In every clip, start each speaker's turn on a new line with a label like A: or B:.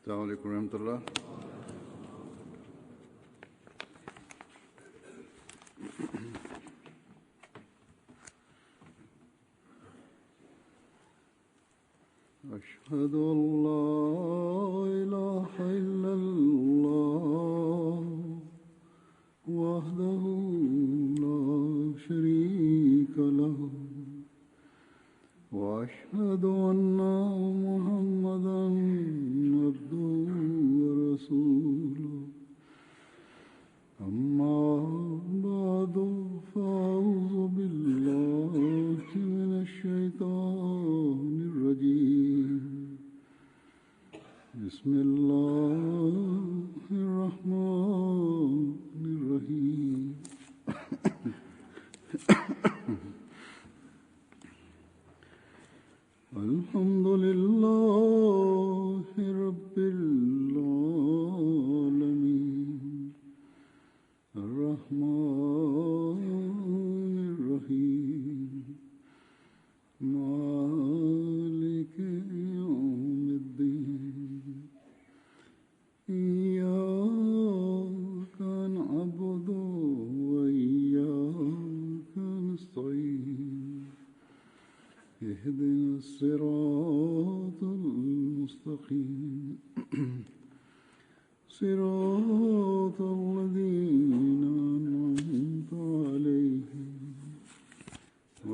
A: अस्सलाम वालेकुम रहमतुल्लाह। अशहदु अल्ला इलाहा इल्लल्लाह वहदहु ला शरीका लहु वअशहदु अन्ना मुहम्मदन अब्दुहु व रसूलुहु अम्मा बअदु फ़अऊज़ु बिल्लाहि मिनश शैतानिर रजीम बिस्मिल्लाहिर रहमानिर रहीम अल्हम्दुलिल्लाहि रब्बिल आलमीन अर्रहमानिर रहीम मालिकि यौमिद्दीन इय्याका नअबुदु व इय्याका नस्तईन اهدنا الصراط المستقيم صراط الذين أنعمت عليهم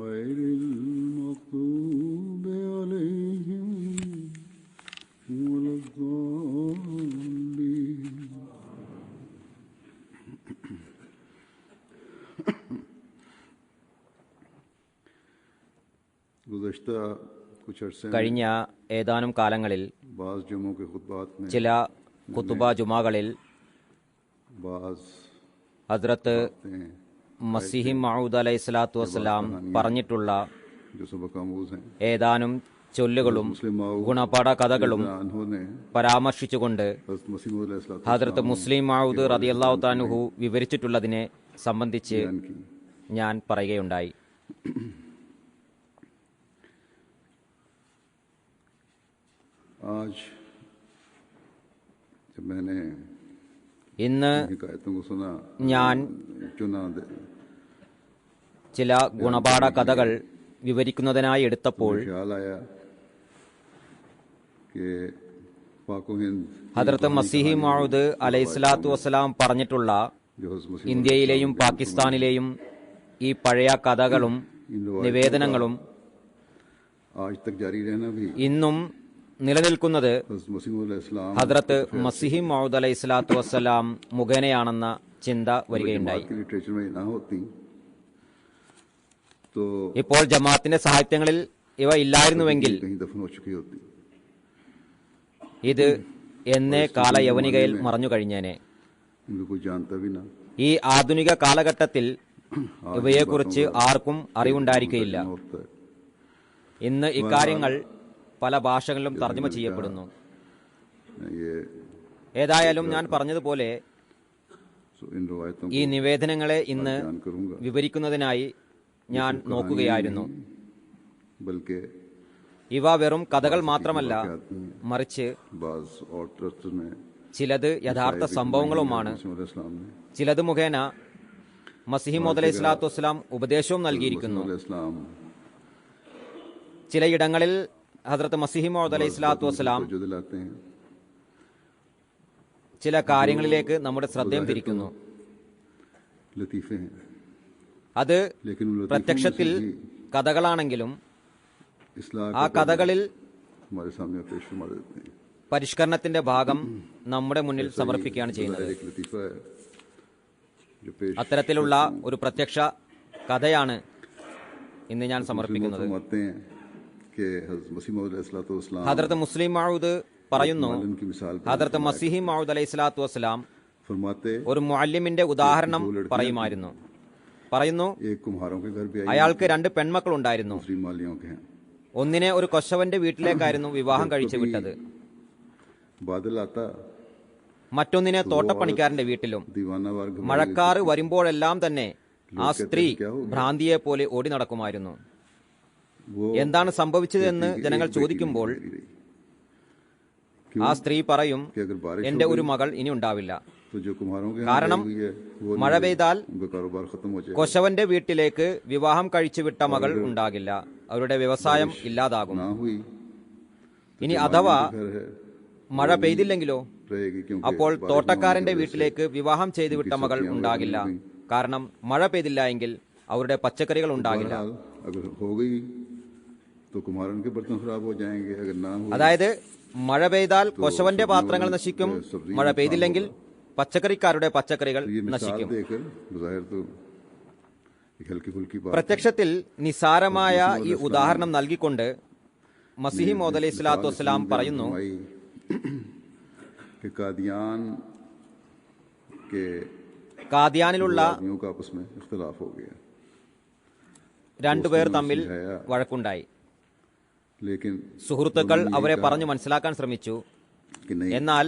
A: غير المغضوب عليهم ولا الضالين
B: കഴിഞ്ഞ ഏതാനും കാലങ്ങളിൽ ചില ഖുതുബ ജുമാകളിൽ ഹസ്രത്ത് മസീഹ് മഊദ് അലൈഹി സ്വലാത്തു വസ്സലാം പറഞ്ഞിട്ടുള്ള ഏതാനും ചൊല്ലുകളും ഗുണപാഠ കഥകളും പരാമർശിച്ചുകൊണ്ട് ഹസ്രത്ത് മുസ്ലിം മഊദ് റളിയല്ലാഹു തആല അൻഹു വിവരിച്ചിട്ടുള്ളതിനെ സംബന്ധിച്ച് ഞാൻ പറയുകയുണ്ടായി. ഇന്ന് ഞാൻ ചില ഗുണപാഠ കഥകൾ വിവരിക്കുന്നതിനായി എടുത്തപ്പോൾ ഹദ്റത്ത് മസീഹ് മഊദ് അലൈഹിസ്സലാത്തു വസ്സലാം പറഞ്ഞിട്ടുള്ള ഇന്ത്യയിലെയും പാകിസ്ഥാനിലെയും ഈ പഴയ കഥകളും നിവേദനങ്ങളും ഇന്നും നിലനിൽക്കുന്നത് ഹദ്റത്ത് മസീഹ് മഊദ് അലൈഹി സ്വലാത്തു വസ്സലാം മുഖേനയാണെന്ന ചിന്ത വരികയുണ്ടായി. ഇപ്പോൾ ജമാഅത്തിന്റെ സാഹിത്യങ്ങളിൽ ഇവ ഇല്ലായിരുന്നുവെങ്കിൽ ഇത് എന്നേ കാലയവനികയിൽ മറഞ്ഞു കഴിഞ്ഞേനെ. ഈ ആധുനിക കാലഘട്ടത്തിൽ ഇവയെക്കുറിച്ച് ആർക്കും അറിവുണ്ടായിരിക്കുകയില്ല. ഇന്ന് ഇക്കാര്യങ്ങൾ പല ഭാഷകളിലും തർജ്ജമ ചെയ്യപ്പെടുന്നു. ഏതായാലും ഞാൻ പറഞ്ഞതുപോലെ ഈ നിവേദനങ്ങളെ ഇന്ന് വിവരിക്കുന്നതിനായി ഞാൻ നോക്കുകയായിരുന്നു. ഇവ വെറും കഥകൾ മാത്രമല്ല, മറിച്ച് ചിലത് യഥാർത്ഥ സംഭവങ്ങളുമാണ്. ചിലത് മുഖേന മസീഹ് മൗഊദ് അലൈഹി സ്വലാത്തു വസ്സലാം ഉപദേശവും നൽകിയിരിക്കുന്നു. ചിലയിടങ്ങളിൽ ഹദ്റത്ത് മസീഹ് മൗഊദ് അലൈഹി സ്വലാത്തു വസ്സലാം ചില കാര്യങ്ങളിലേക്ക് നമ്മുടെ ശ്രദ്ധയും തിരിക്കുന്നു. അത് പ്രത്യക്ഷത്തിൽ കഥകളാണെങ്കിലും ആ കഥകളിൽ പരിഷ്കരണത്തിന്റെ ഭാഗം നമ്മുടെ മുന്നിൽ സമർപ്പിക്കുകയാണ് ചെയ്യുന്നത്. അത്തരത്തിലുള്ള ഒരു പ്രത്യക്ഷ കഥയാണ് ഇന്ന് ഞാൻ സമർപ്പിക്കുന്നത്. ഹദ്റത്ത് മുസ്ലിം മഊദ് പറയുന്നു, ഹദ്റത്ത് മസീഹ് മഊദ് അലൈഹി സ്വലാത്തു വസ്സലാം ഒരു മുഅല്ലിമിന്റെ ഉദാഹരണം പറയുന്നു. അയാൾക്ക് 2 പെൺമക്കൾ ഉണ്ടായിരുന്നു. ഒന്നിനെ ഒരു കൊശവന്റെ വീട്ടിലേക്കായിരുന്നു വിവാഹം കഴിച്ചു വിട്ടത്. മറ്റൊന്നിനെ തോട്ടപ്പണിക്കാരന്റെ വീട്ടിലും. മഴക്കാറ് വരുമ്പോഴെല്ലാം തന്നെ ആ സ്ത്രീ ഭ്രാന്തിയെ പോലെ ഓടി നടക്കുമായിരുന്നു. എന്താണ് സംഭവിച്ചതെന്ന് ജനങ്ങൾ ചോദിക്കുമ്പോൾ ആ സ്ത്രീ പറയും,
A: कि अगर बारिश
B: എന്റെ
A: हो
B: ഒരു
A: गई
B: മകൾ ഇനി ഉണ്ടാവില്ല.
A: तो जो कुम्हारों के यहाँ
B: കാരണം
A: गई हुई है वो
B: മഴ
A: नहीं,
B: പെയ്താൽ
A: उनका कारोबार खत्म हो जाएगा.
B: കൊശവന്റെ വീട്ടിലേക്ക് വിവാഹം കഴിച്ചുവിട്ട മകൾ ഉണ്ടാകില്ല. അവരുടെ വ്യവസായം ഇല്ലാതാകും.
A: ना हुई
B: ഇനി അഥവാ
A: घर है
B: മഴ പെയ്തില്ലെങ്കിലോ?
A: रहेगी, क्योंकि
B: അപ്പോൾ
A: बारिश
B: തോട്ടക്കാരന്റെ
A: ना होने की वजह
B: വീട്ടിലേക്ക് വിവാഹം ചെയ്തു വിട്ട മകൾ ഉണ്ടാകില്ല. കാരണം മഴ പെയ്തില്ല എങ്കിൽ അവരുടെ പച്ചക്കറികൾ
A: से
B: ഉണ്ടാകില്ല.
A: बहरहाल अगर हो गई तो कुम्हारन के बर्तन खराब हो जाएंगे, अगर ना हुई
B: അതായത് മഴ പെയ്താൽ കൊശവന്റെ പാത്രങ്ങൾ നശിക്കും, മഴ പെയ്തില്ലെങ്കിൽ പച്ചക്കറിക്കാരുടെ പച്ചക്കറികൾ
A: तो ये मिसाल
B: നശിക്കും.
A: देकर बज़ाहिर तो एक हल्की फुल्की बात
B: പ്രത്യക്ഷത്തിൽ നിസാരമായ ഈ ഉദാഹരണം നൽകിക്കൊണ്ട് മസീഹ് മൗഊദ് അലൈഹി സ്വലാത്തു വസ്സലാം പറയുന്നു,
A: कि कादियान के
B: കാദിയാനിലുള്ള
A: आदमियों का आपस में इख्तिलाफ हो गया,
B: രണ്ടുപേർ തമ്മിൽ വഴക്കുണ്ടായി.
A: लेकिन
B: സുഹൃത്തുക്കൾ അവരെ പറഞ്ഞു മനസ്സിലാക്കാൻ ശ്രമിച്ചു.
A: कि नहीं,
B: എന്നാൽ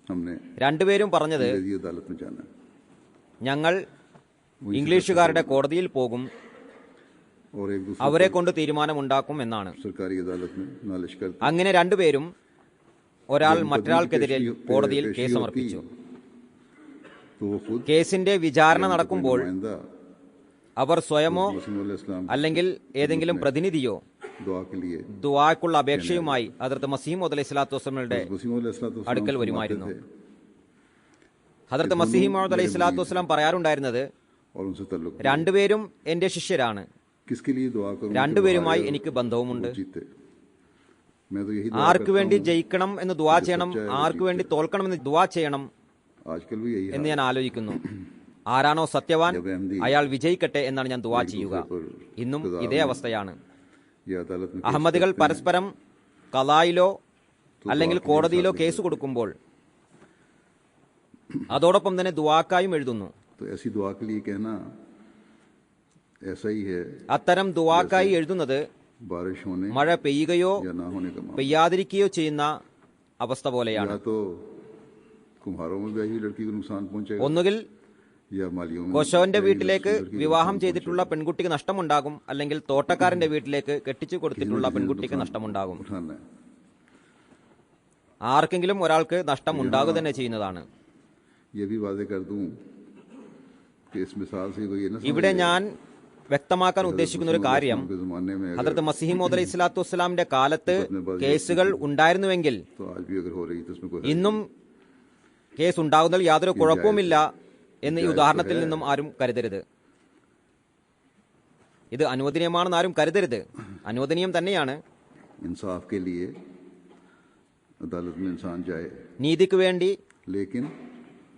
A: हमने
B: രണ്ടുപേരും പറഞ്ഞത്,
A: अंग्रेजी अदालत में जाना है
B: ഞങ്ങൾ ഇംഗ്ലീഷുകാരുടെ കോടതിയിൽ പോകും,
A: और एक दूसरे
B: അവരെ കൊണ്ട് തീരുമാനമുണ്ടാക്കും എന്നാണ്.
A: सरकारी अदालत में नालिश करते
B: അങ്ങനെ രണ്ടുപേരും ഒരാൾ മറ്റൊരാൾക്കെതിരെ കോടതിയിൽ കേസ് സമർപ്പിച്ചു.
A: तो वो खुद
B: കേസിന്റെ വിചാരണ നടക്കുമ്പോൾ
A: नुमाइंदा
B: അവർ സ്വയമോ
A: मसीह अलैहिस्सलाम
B: അല്ലെങ്കിൽ ഏതെങ്കിലും പ്രതിനിധിയോ
A: दुआ के लिए
B: ദുആക്കുള്ള അപേക്ഷയുമായി ഹദ്റത്ത് മസീഹ് മൗഊദ് അലൈഹി സ്വലാത്തു വസ്സലാമയുടെ
A: मसीह अलैहिस्सलाम
B: അടുക്കൽ വരുമായിരുന്നു.
A: थे
B: ഹദ്റത്ത് മസീഹ് മൗഊദ് അലൈഹി സ്വലാത്തു വസ്സലാം പറയാറുണ്ടായിരുന്നത്,
A: और उनसे तल्लुक
B: രണ്ടുപേരും എന്റെ ശിഷ്യരാണ്,
A: किसके लिए दुआ करूं,
B: രണ്ടുപേരുമായി എനിക്ക് ബന്ധവുമുണ്ട്.
A: जीते. मैं तो यही
B: ആർക്കു വേണ്ടി ജയിക്കണം എന്ന് ദുആ ചെയ്യണം, ആർക്കു വേണ്ടി തോൽക്കണമെന്ന് ദുആ ചെയ്യണം
A: आजकल भी यही
B: എന്ന് ഞാൻ ആലോചിക്കുന്നു. ആരാണോ സത്യവാൻ അയാൾ വിജയിക്കട്ടെ എന്നാണ് ഞാൻ ദുആ ചെയ്യുക. ഇന്നും ഇതേ അവസ്ഥയാണ്.
A: ये अदालत में
B: അഹമ്മദികൾ പരസ്പരം ഖലായിലോ അല്ലെങ്കിൽ കോടതിയിലോ കേസ് കൊടുക്കുമ്പോൾ അതോടൊപ്പം തന്നെ ദുആക്കായും എഴുതുന്നു.
A: तो ऐसी दुआ के लिए कहना ऐसा ही है
B: അത്തരം ദുആക്കായി എഴുതുന്നത്
A: बारिश होने
B: മഴ പെയ്യുകയോ
A: या ना होने का मामला.
B: പെയ്യാതിരിക്കുകയോ ചെയ്യുന്ന അവസ്ഥ പോലെയാണ്.
A: या तो कुम्हारों में भी आई हुई लड़की को नुकसान पहुंचेगा,
B: ഒന്നുകിൽ
A: या मालियों में
B: കൊശവന്റെ വീട്ടിലേക്ക്
A: लड़की को
B: വിവാഹം
A: नुकसान
B: ചെയ്തിട്ടുള്ള പെൺകുട്ടിക്ക് നഷ്ടമുണ്ടാകും, അല്ലെങ്കിൽ തോട്ടക്കാരന്റെ വീട്ടിലേക്ക് കെട്ടിച്ചു കൊടുത്തിട്ടുള്ള പെൺകുട്ടിക്ക് നഷ്ടമുണ്ടാകും.
A: उठाना है.
B: ആർക്കെങ്കിലും ഒരാൾക്ക് നഷ്ടം ഉണ്ടാകുക തന്നെ ചെയ്യുന്നതാണ്.
A: ये भी वादे कर दूं कि इस मिसाल से कोई ये ना
B: ഇവിടെ ഞാൻ വ്യക്തമാക്കാൻ ഉദ്ദേശിക്കുന്ന ഒരു കാര്യം,
A: के जमाने में अगर
B: ഹദ്റത്ത് മസീഹ് മൗഊദ് അലൈഹി സ്വലാത്തു വസ്സലാമിന്റെ കാലത്ത് കേസുകൾ ഉണ്ടായിരുന്നുവെങ്കിൽ
A: तो आज भी अगर हो रही तो उसमें कोई
B: ഇന്നും കേസ് ഉണ്ടാകുന്നതിൽ യാതൊരു കുഴപ്പവുമില്ല എന്ന് ഈ ഉദാഹരണത്തിൽ നിന്നും ആരും കരുതരുത്. ഇത് അനുവദനീയമാണെന്ന് ആരും കരുതരുത്. അനുവദനീയം തന്നെയാണ്.
A: इंसाफ के लिए अदालत में इंसान जाए,
B: നീതിക്ക് വേണ്ടി
A: लेकिन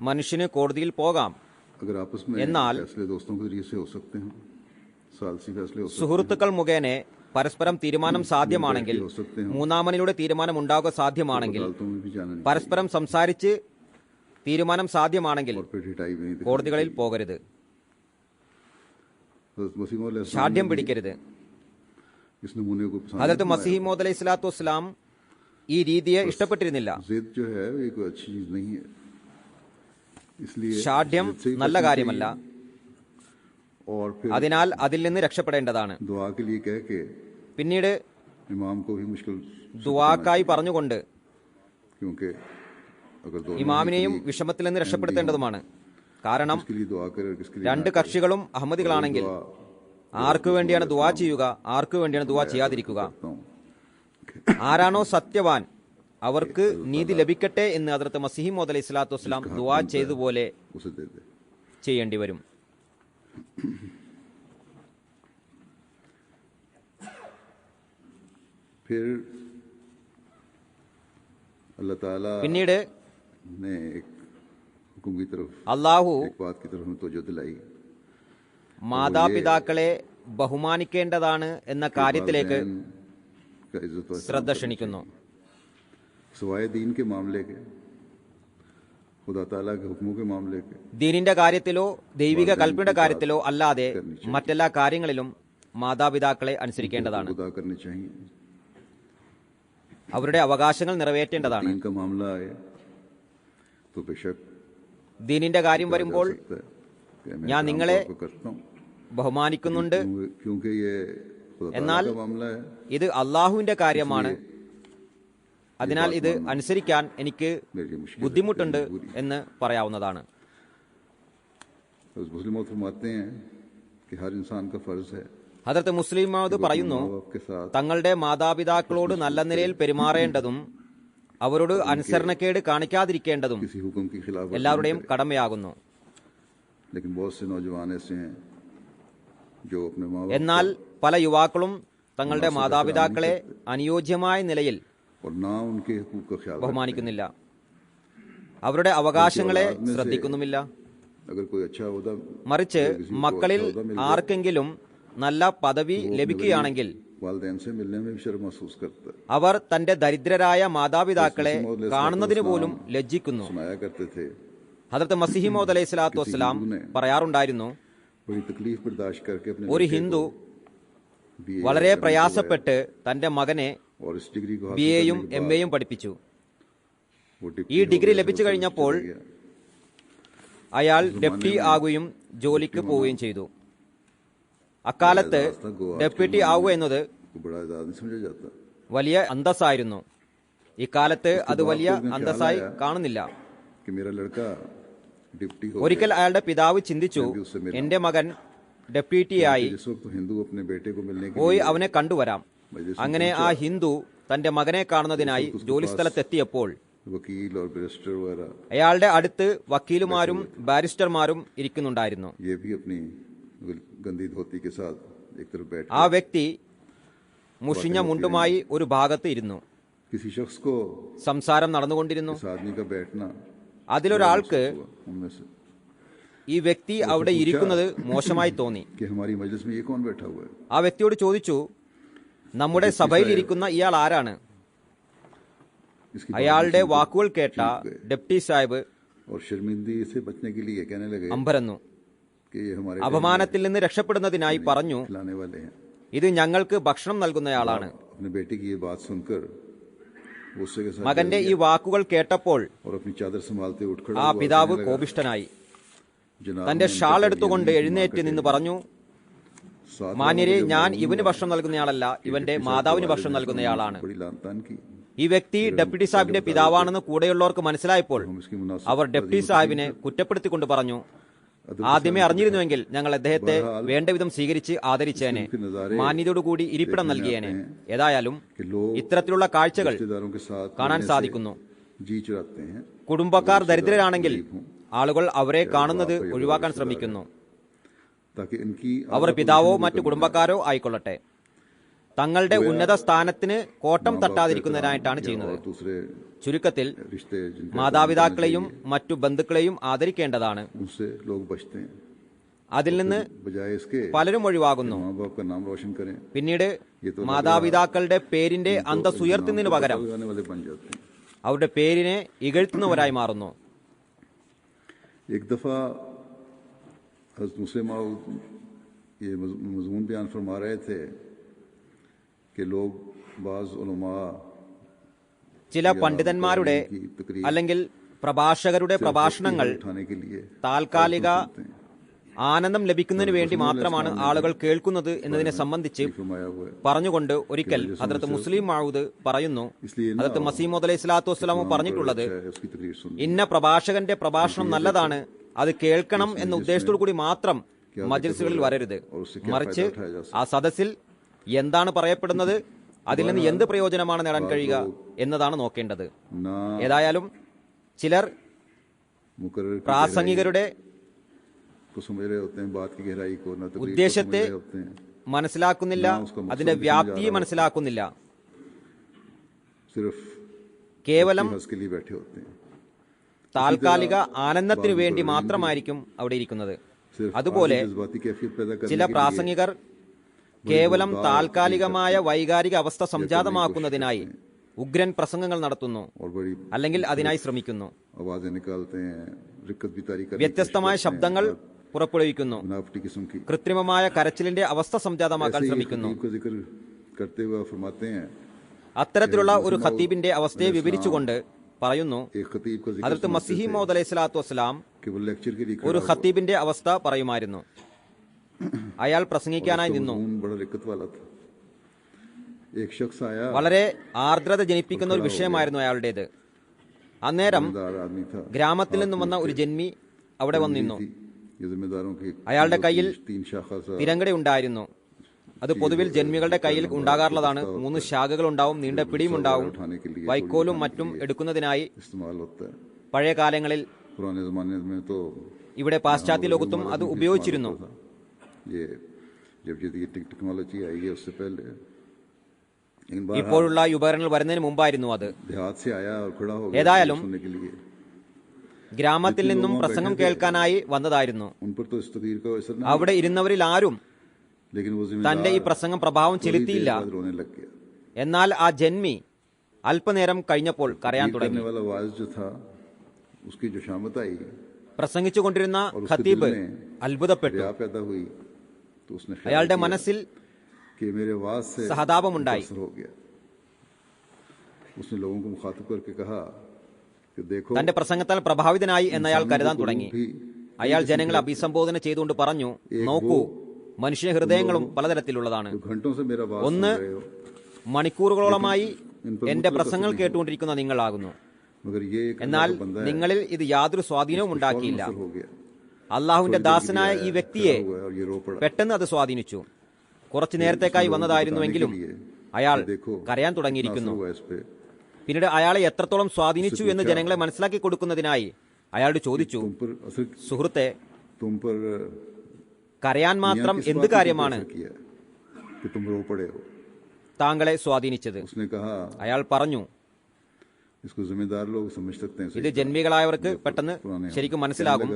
B: മനുഷ്യന് കോടതിയിൽ പോകാം.
A: अगर आपस में
B: എന്നാൽ
A: फैसले दोस्तों के जरिए से हो सकते हैं, सालसी फैसले हो सकते
B: സുഹൃത്തുക്കൾ മുഖേന പരസ്പരം തീരുമാനം സാധ്യമാണെങ്കിൽ,
A: हो सकते हैं,
B: മൂന്നാമനിലൂടെ തീരുമാനം ഉണ്ടാകുക സാധ്യമാണെങ്കിൽ,
A: अदालतों में भी जाना नहीं
B: പരസ്പരം സംസാരിച്ച് തീരുമാനം സാധ്യമാണെങ്കിൽ
A: और फिर ढिठाई भी नहीं दिखानी
B: കോടതികളിൽ പോകരുത്,
A: हज़रत मसीह मौऊद अलैहिस्सलाम
B: ഷാഠ്യം
A: ने
B: പിടിക്കരുത്.
A: इस नमूने को पसंद
B: ഹദ്റത്ത്
A: नहीं
B: മസീഹ് മൗഊദ് അലൈഹി സ്വലാത്തു വസ്സലാം ഈ രീതിയെ ഇഷ്ടപ്പെട്ടിരുന്നില്ല.
A: किया। जिद जो है वो एक अच्छी चीज नहीं है, इसलिए
B: ഷാഠ്യം
A: जिद से ही
B: നല്ല
A: बचना
B: കാര്യമല്ല.
A: चाहिए। और फिर
B: അതിനാൽ അതിൽ നിന്ന് രക്ഷപ്പെടേണ്ടതാണ്.
A: दुआ के लिए कह के
B: പിന്നീട്
A: इमाम को भी मुश्किल
B: ദുആക്കായി പറഞ്ഞുകൊണ്ട്
A: क्योंकि अगर दोनों
B: ഇമാമിനെയും വിഷമത്തിൽ നിന്ന് രക്ഷപ്പെടുത്തേണ്ടതുമാണ്. കാരണം
A: किसके लिए दुआ करे और किसके लिए
B: രണ്ട് കക്ഷികളും അഹമ്മദികളാണെങ്കിൽ ആർക്കു വേണ്ടിയാണ് ദുആ ചെയ്യുക, ആർക്കു വേണ്ടിയാണ് ദുആ ചെയ്യാതിരിക്കുക?
A: करता हूं
B: ആരാണോ സത്യവാൻ അവർക്ക് നീതി ലഭിക്കട്ടെ എന്ന് ഹദ്റത്ത് മസീഹ് മൗഊദ് അലൈഹി സ്വലാത്തു വസ്സലാം ദുആ ചെയ്തതുപോലെ
A: उसे दे दे।
B: ചെയ്യേണ്ടി വരും.
A: फिर अल्लाह ताला
B: പിന്നീട്
A: ने एक हुक्म की तरफ,
B: അള്ളാഹു
A: एक बात की तरफ हमें तवज्जो दिलाई
B: മാതാപിതാക്കളെ ബഹുമാനിക്കേണ്ടതാണ് എന്ന കാര്യത്തിലേക്ക്
A: वालिदैन का इज्जत व
B: ശ്രദ്ധ ക്ഷണിക്കുന്നു.
A: सिवाय दीन के मामले के, खुदा ताला के हुक्मों के मामले के,
B: ദീനിന്റെ കാര്യത്തിലോ ദൈവിക കൽപ്പനയുടെ കാര്യത്തിലോ അല്ലാതെ മറ്റെല്ലാ കാര്യങ്ങളിലും മാതാപിതാക്കളെ അനുസരിക്കേണ്ടതാണ്.
A: खुदा करनी चाहिए।
B: അവരുടെ അവകാശങ്ങൾ നിറവേറ്റേണ്ടതാണ്.
A: दीन का मामला आए तो बेशक
B: ദീനിന്റെ കാര്യം വരുമ്പോൾ
A: सकता है कि मैं
B: ഞാൻ
A: आम
B: നിങ്ങളെ
A: तौर पर करता हूं,
B: ബഹുമാനിക്കുന്നുണ്ട്.
A: क्योंकि ये खुदा ताला
B: എന്നാൽ
A: का मामला है,
B: ഇത് അള്ളാഹുവിന്റെ കാര്യമാണ്. അതിനാൽ ഇത് അനുസരിക്കാൻ എനിക്ക് ബുദ്ധിമുട്ടുണ്ട് എന്ന് പറയാവുന്നതാണ്.
A: मुस्लिम फरमाते हैं कि हर इंसान का फर्ज है
B: ഹദരത്ത് മുസ്ലിം മൗദ് പറയുന്നു, തങ്ങളുടെ മാതാപിതാക്കളോട് നല്ല നിലയിൽ പെരുമാറേണ്ടതും അവരോട് അനുസരണക്കേട് കാണിക്കാതിരിക്കേണ്ടതും
A: किसी हुक्म की खिलाफ
B: എല്ലാവരുടെയും കടമയാകുന്നു.
A: लेकिन बहुत से नौजवान ऐसे हैं जो अपने माँ बाप
B: എന്നാൽ പല യുവാക്കളും തങ്ങളുടെ മാതാപിതാക്കളെ അനുയോജ്യമായ നിലയിൽ
A: और ना उनके हुकूक का ख्याल
B: ബഹുമാനിക്കുന്നില്ല, അവരുടെ അവകാശങ്ങളെ ശ്രദ്ധിക്കുന്നുമില്ല.
A: अगर कोई अच्छा ओहदा
B: മറിച്ച് മക്കളിൽ ആർക്കെങ്കിലും നല്ല പദവി ലഭിക്കുകയാണെങ്കിൽ
A: वालिदैन से मिलने में भी शर्म महसूस करता है.
B: അവർ തന്റെ ദരിദ്രരായ മാതാപിതാക്കളെ കാണുന്നതിന് പോലും ലജ്ജിക്കുന്നു.
A: सुनाया करते थे
B: ഹദരത്ത് മസീഹ് മൗഊദ് അലൈഹി സ്വലാത്തു വസ്സലാം പറയാറുണ്ടായിരുന്നു,
A: बड़ी तकलीफ बर्दाश्त करके अपने
B: ഒരു
A: बेटे
B: ഹിന്ദു
A: को BA
B: വളരെ പ്രയാസപ്പെട്ട് തന്റെ മകനെ
A: और इस डिग्री को
B: ബി
A: हासिल
B: എയും
A: करने के
B: എം
A: बाद
B: എയും പഠിപ്പിച്ചു.
A: वो डिप्टी
B: ഈ
A: हो
B: ഡിഗ്രി
A: गया,
B: ലഭിച്ചു
A: वो
B: കഴിഞ്ഞപ്പോൾ
A: चला गया.
B: അയാൾ ഡെപ്യൂട്ടി ആകുകയും ജോലിക്ക് പോവുകയും ചെയ്തു. അക്കാലത്ത് ഡെപ്യൂട്ടി ആവുക എന്നത്
A: को बड़ा इजाज़ नहीं समझा जाता.
B: വലിയ അന്തസ്സായിരുന്നു. ഇക്കാലത്ത് അത് വലിയ അന്തസ്സായി കാണുന്നില്ല.
A: कि मेरा लड़का डिप्टी हो
B: ഒരിക്കൽ അയാളുടെ പിതാവ് ചിന്തിച്ചു, എന്റെ മകൻ ഡെപ്യൂട്ടിയായി,
A: जिस वक्त हिंदू अपने बेटे को मिलने के
B: പോയി അവനെ കണ്ടുവരാം. അങ്ങനെ ആ ഹിന്ദു തന്റെ മകനെ കാണുന്നതിനായി ജോലിസ്ഥലത്തെത്തിയപ്പോൾ
A: वकील और बैरिस्टर वगैरह
B: അയാളുടെ അടുത്ത് വക്കീലുമാരും ബാരിസ്റ്റർമാരും ഇരിക്കുന്നുണ്ടായിരുന്നു.
A: ये भी अपनी गंदी धोती के साथ एक तरफ बैठ
B: ആ വ്യക്തി മുഷിഞ്ഞ മുണ്ടുമായി ഒരു ഭാഗത്ത് ഇരുന്നു.
A: किसी शख्स को
B: സംസാരം നടന്നുകൊണ്ടിരുന്നു.
A: इस आदमी का बैठना
B: അതിലൊരാൾക്ക്
A: उनमें से
B: ഈ വ്യക്തി അവിടെ ഇരിക്കുന്നത് മോശമായി തോന്നി.
A: कि हमारी मजलिस में ये कौन बैठा हुआ है.
B: ആ വ്യക്തിയോട് ചോദിച്ചു, നമ്മുടെ സഭയിൽ ഇരിക്കുന്ന ഇയാൾ ആരാണ്?
A: इसकी
B: അയാളുടെ വാക്കുകൾ കേട്ട ഡെപ്യൂട്ടി സാഹിബ്
A: और शर्मिंदगी से बचने के लिए कहने लगे
B: അമ്പരന്നു.
A: कि ये हमारे
B: അപമാനത്തിൽ നിന്ന് രക്ഷപ്പെടുന്നതിനായി പറഞ്ഞു,
A: खिलाने वाले हैं.
B: ഇത് ഞങ്ങൾക്ക് ഭക്ഷണം നൽകുന്നയാളാണ്.
A: अपने बेटे की ये बात सुनकर गुस्से के साथ
B: മകന്റെ ഈ വാക്കുകൾ കേട്ടപ്പോൾ
A: और अपनी चादर संभालते उठ खड़ा
B: ആ
A: हुआ
B: പിതാവ്
A: कहने लगा,
B: കോപിഷ്ഠനായി
A: जनाब
B: തന്റെ
A: ने
B: ഷാൾ
A: उनका
B: എടുത്തുകൊണ്ട്
A: ये
B: എഴുന്നേറ്റ് നിന്ന് പറഞ്ഞു,
A: साथ
B: മാന്യരെ,
A: लोगों को
B: ഞാൻ
A: जब
B: ഇവന്
A: मालूम
B: ഭക്ഷണം നൽകുന്നയാളല്ല,
A: हुआ कि
B: ഇവന്റെ
A: डिप्टी साहब
B: മാതാവിന്
A: के
B: ഭക്ഷണം
A: वालिद ने
B: നൽകുന്നയാളാണ്.
A: बड़ी लानतान की.
B: ഈ വ്യക്തി ഡെപ്യൂട്ടി സാഹിബിന്റെ പിതാവാണെന്ന് കൂടെയുള്ളവർക്ക് മനസ്സിലായപ്പോൾ
A: हम इसकी मुनासिब
B: അവർ ഡെപ്യൂട്ടി സാഹിബിനെ കുറ്റപ്പെടുത്തിക്കൊണ്ട് പറഞ്ഞു, ആദ്യമേ അറിഞ്ഞിരുന്നുവെങ്കിൽ ഞങ്ങൾ അദ്ദേഹത്തെ വേണ്ടവിധം സ്വീകരിച്ച് ആദരിച്ചേനെ, മാന്യതയോടുകൂടി ഇരിപ്പിടം നൽകിയേനെ. ഏതായാലും
A: कि लोग
B: ഇത്തരത്തിലുള്ള കാഴ്ചകൾ
A: रिश्तेदारों के साथ
B: കാണാൻ
A: रहने से
B: സാധിക്കുന്നു.
A: जी चुराते हैं.
B: കുടുംബക്കാർ ദരിദ്രരാണെങ്കിൽ ആളുകൾ അവരെ കാണുന്നത് ഒഴിവാക്കാൻ ശ്രമിക്കുന്നു.
A: ताकि इनकी
B: അവർ പിതാവോ മറ്റു കുടുംബക്കാരോ ആയിക്കൊള്ളട്ടെ, തങ്ങളുടെ ഉന്നത സ്ഥാനത്തിന് കോട്ടം തട്ടാതിരിക്കുന്നതിനായിട്ടാണ് ചെയ്യുന്നത്.
A: और दूसरे
B: ചുരുക്കത്തിൽ
A: रिश्ते जिनके
B: മാതാപിതാക്കളെയും മറ്റു ബന്ധുക്കളെയും ആദരിക്കേണ്ടതാണ്.
A: उनसे लोग बचते हैं.
B: അതിൽ നിന്ന്
A: बजाय इसके
B: പലരും ഒഴിവാകുന്നു.
A: माँ बाप का नाम रोशन करें,
B: പിന്നീട് മാതാപിതാക്കളുടെ പേരിന്റെ അന്തസ് ഉയർത്തുന്നതിന് പകരം
A: लगाने वाले बन जाते हैं.
B: അവരുടെ പേരിനെ ഇകഴ്ത്തുന്നവരായി മാറുന്നു.
A: एक दफा हज़रत मुस्लिम मऊद ये मज़मून बयान फरमा रहे थे कि लोग बाज़ उलमा
B: ചില പണ്ഡിതന്മാരുടെ അല്ലെങ്കിൽ പ്രഭാഷകരുടെ പ്രഭാഷണങ്ങൾ
A: उठाने के लिए
B: താൽക്കാലിക ആനന്ദം ലഭിക്കുന്നതിന് വേണ്ടി മാത്രമാണ് ആളുകൾ കേൾക്കുന്നത് എന്നതിനെ സംബന്ധിച്ച്
A: फरमाया हुआ है.
B: പറഞ്ഞുകൊണ്ട് ഒരിക്കൽ ഹദ്രത്ത് മുസ്ലിം മഊദ് പറയുന്നു, ഹദ്രത്ത് മസീഹ് മൗഊദ് അലൈഹി സ്വലാത്തു വസ്സലാം പറഞ്ഞിട്ടുള്ളത്,
A: उसकी तकरीर सुन
B: ഇന്ന പ്രഭാഷകന്റെ പ്രഭാഷണം നല്ലതാണ്, അത് കേൾക്കണം എന്ന ഉദ്ദേശത്തോടു കൂടി മാത്രം മജ്ലിസുകളിൽ വരരുത്. മറിച്ച് ആ സദസ്സിൽ എന്താണ് പറയപ്പെടുന്നത്, അതിൽ നിന്ന് എന്ത് പ്രയോജനമാണ് നേടാൻ കഴിയുക എന്നതാണ് നോക്കേണ്ടത്.
A: ना
B: ഏതായാലും ചിലർ
A: मुकर्रर की
B: പ്രാസംഗികരുടെ
A: को समझ रहे होते हैं, बात की गहराई को, ना तकरीर को
B: ഉദ്ദേശത്തെ
A: समझ रहे होते हैं.
B: മനസ്സിലാക്കുന്നില്ല, അതിന്റെ വ്യാപ്തിയെ മനസ്സിലാക്കുന്നില്ല.
A: सिर्फ
B: കേവലം
A: हंस के लिए बैठे होते हैं.
B: താൽക്കാലിക ആനന്ദത്തിനു വേണ്ടി മാത്രമായിരിക്കും അവിടെ ഇരിക്കുന്നത്.
A: सिर्फ
B: അതുപോലെ
A: जज्बाती कैफियत पैदा करने
B: ചില
A: के लिए
B: പ്രാസംഗികർ കേവലം താൽക്കാലികമായ വൈകാരിക അവസ്ഥ സംജാതമാക്കുന്നതിനായി ഉഗ്രൻ പ്രസംഗങ്ങൾ നടത്തുന്നു,
A: और बड़ी
B: അല്ലെങ്കിൽ അതിനായി ശ്രമിക്കുന്നു.
A: आवाजें निकालते हैं, रिक्कत बितारी करने की
B: വ്യത്യസ്തമായ
A: कोशिश करते
B: ശബ്ദങ്ങൾ
A: हैं,
B: പുറപ്പെടുവിക്കുന്നു,
A: बनावटी किस्म की.
B: കൃത്രിമമായ കരച്ചിലിന്റെ അവസ്ഥ സംജാതമാക്കാൻ
A: ऐसे ही
B: ശ്രമിക്കുന്നു.
A: खतीब का जिक्र करते हुए फरमाते हैं,
B: അത്തരത്തിലുള്ള ഒരു ഖത്തീബിന്റെ അവസ്ഥയെ വിവരിച്ചുകൊണ്ട് പറയുന്നു,
A: एक खतीब का जिक्र
B: ഹദ്രത്ത്
A: सुनाते
B: മസീഹ്
A: थे
B: മൗഊദ് അലൈഹി സ്വലാത്തു വസ്സലാം
A: कि वो लेक्चर के लिए
B: ഒരു
A: खड़ा हुआ.
B: ഖത്തീബിന്റെ അവസ്ഥ പറയുമായിരുന്നു. അയാൾ പ്രസംഗിക്കാനായി നിന്നു.
A: मज़मून बड़ा रिक्कत वाला था. एक शख्स आया,
B: വളരെ ആർദ്രത ജനിപ്പിക്കുന്ന ഒരു വിഷയമായിരുന്നു അയാളുടേത്. അന്നേരം
A: जिम्मेदार आदमी था,
B: ഗ്രാമത്തിൽ നിന്നും വന്ന ഒരു ജന്മി അവിടെ വന്നിരുന്നു.
A: ये जिम्मेदारों की
B: അയാളുടെ കയ്യിൽ
A: 3 शाखा सा
B: തിരങ്കടി ഉണ്ടായിരുന്നു. അത് പൊതുവിൽ ജന്മികളുടെ കയ്യിൽ ഉണ്ടാകാറുള്ളതാണ്. 3 ശാഖകൾ ഉണ്ടാവും, നീണ്ട പിടിയും ഉണ്ടാവും. വൈക്കോലും മറ്റും എടുക്കുന്നതിനായി
A: इस्तेमाल होता है.
B: പഴയ കാലങ്ങളിൽ
A: पुराने जमाने में तो
B: ഇവിടെ പാശ്ചാത്യ ലോകത്തും അത് ഉപയോഗിച്ചിരുന്നു.
A: ये जब ये टेक्नोलॉजी आई है उससे पहले, लेकिन बाहर
B: ഇപ്പോഴുള്ള ഈ ഉപകരണങ്ങൾ വരുന്നതിന് മുമ്പായിരുന്നു അത്.
A: देहात से आया और खड़ा हो गया
B: ഏതായാലും
A: सुनने के लिए.
B: ഗ്രാമത്തിൽ നിന്നും പ്രസംഗം കേൾക്കാനായി വന്നതായിരുന്നു.
A: उन पर तो इस तकरीर का असर नहीं,
B: അവിടെ ഇരുന്നവരിൽ ആരും
A: लेकिन वो
B: തന്റെ ഈ പ്രസംഗം പ്രഭാവം ചെലുത്തിയില്ല.
A: बाद रोने लग गया.
B: എന്നാൽ ആ ജന്മി അല്പനേരം കഴിഞ്ഞപ്പോൾ കരയാൻ
A: करने
B: തുടങ്ങി.
A: वाला वाइज जो था, उसकी जो शामत आई,
B: പ്രസംഗിച്ചുകൊണ്ടിരുന്ന ഖത്തീബ് അത്ഭുതപ്പെട്ടു.
A: दया पैदा हुई, तो उसने ख्याल
B: അയാളുടെ
A: किया
B: മനസ്സിൽ
A: कि मेरे वाज से
B: സഹതാപമുണ്ടായി.
A: असर हो गया. उसने लोगों को मुखातिब करके कहा कि देखो,
B: തന്റെ പ്രസംഗത്താൽ പ്രഭാവിതനായി എന്നയാൾ കരുതാൻ തുടങ്ങി. അയാൾ ജനങ്ങളെ അഭിസംബോധന ചെയ്തുകൊണ്ട് പറഞ്ഞു, നോക്കൂ, മനുഷ്യ ഹൃദയങ്ങളും പലതരത്തിലുള്ളതാണ്.
A: जो घंटों से मेरा वाज
B: ഒന്ന്,
A: सुन रहे हो,
B: മണിക്കൂറുകളോളമായി എന്റെ പ്രസംഗങ്ങൾ കേട്ടുകൊണ്ടിരിക്കുന്ന നിങ്ങളാകുന്നു.
A: मगर ये एक
B: എന്നാൽ
A: अल्लाह का बंदा है,
B: നിങ്ങളിൽ ഇത് യാതൊരു സ്വാധീനവും ഉണ്ടാക്കിയില്ല.
A: असर हो गया.
B: അള്ളാഹുവിന്റെ ദാസനായ ഈ വ്യക്തിയെ
A: हुआ और ये रो पड़ा.
B: പെട്ടെന്ന് അത് സ്വാധീനിച്ചു. കുറച്ചു നേരത്തേക്കായി വന്നതായിരുന്നുവെങ്കിലും അയാൾ കരയാൻ തുടങ്ങിയിരിക്കുന്നു.
A: हुआ इस पे.
B: പിന്നീട് അയാളെ എത്രത്തോളം സ്വാധീനിച്ചു എന്ന് ജനങ്ങളെ മനസ്സിലാക്കി കൊടുക്കുന്നതിനായി അയാളോട് ചോദിച്ചു,
A: तुम पर असर,
B: സുഹൃത്തെ,
A: तुम पर
B: കരയാൻ മാത്രം
A: किस
B: എന്ത്
A: बात ने
B: കാര്യമാണ്
A: असर किया कि तुम रो पड़े हो?
B: താങ്കളെ സ്വാധീനിച്ചത്?
A: उसने कहा,
B: അയാൾ പറഞ്ഞു,
A: इसको जिम्मेदार लोग समझ सकते हैं.
B: ഇത് ജന്മികളായവർക്ക് പെട്ടെന്ന് ശരിക്കും മനസ്സിലാകും.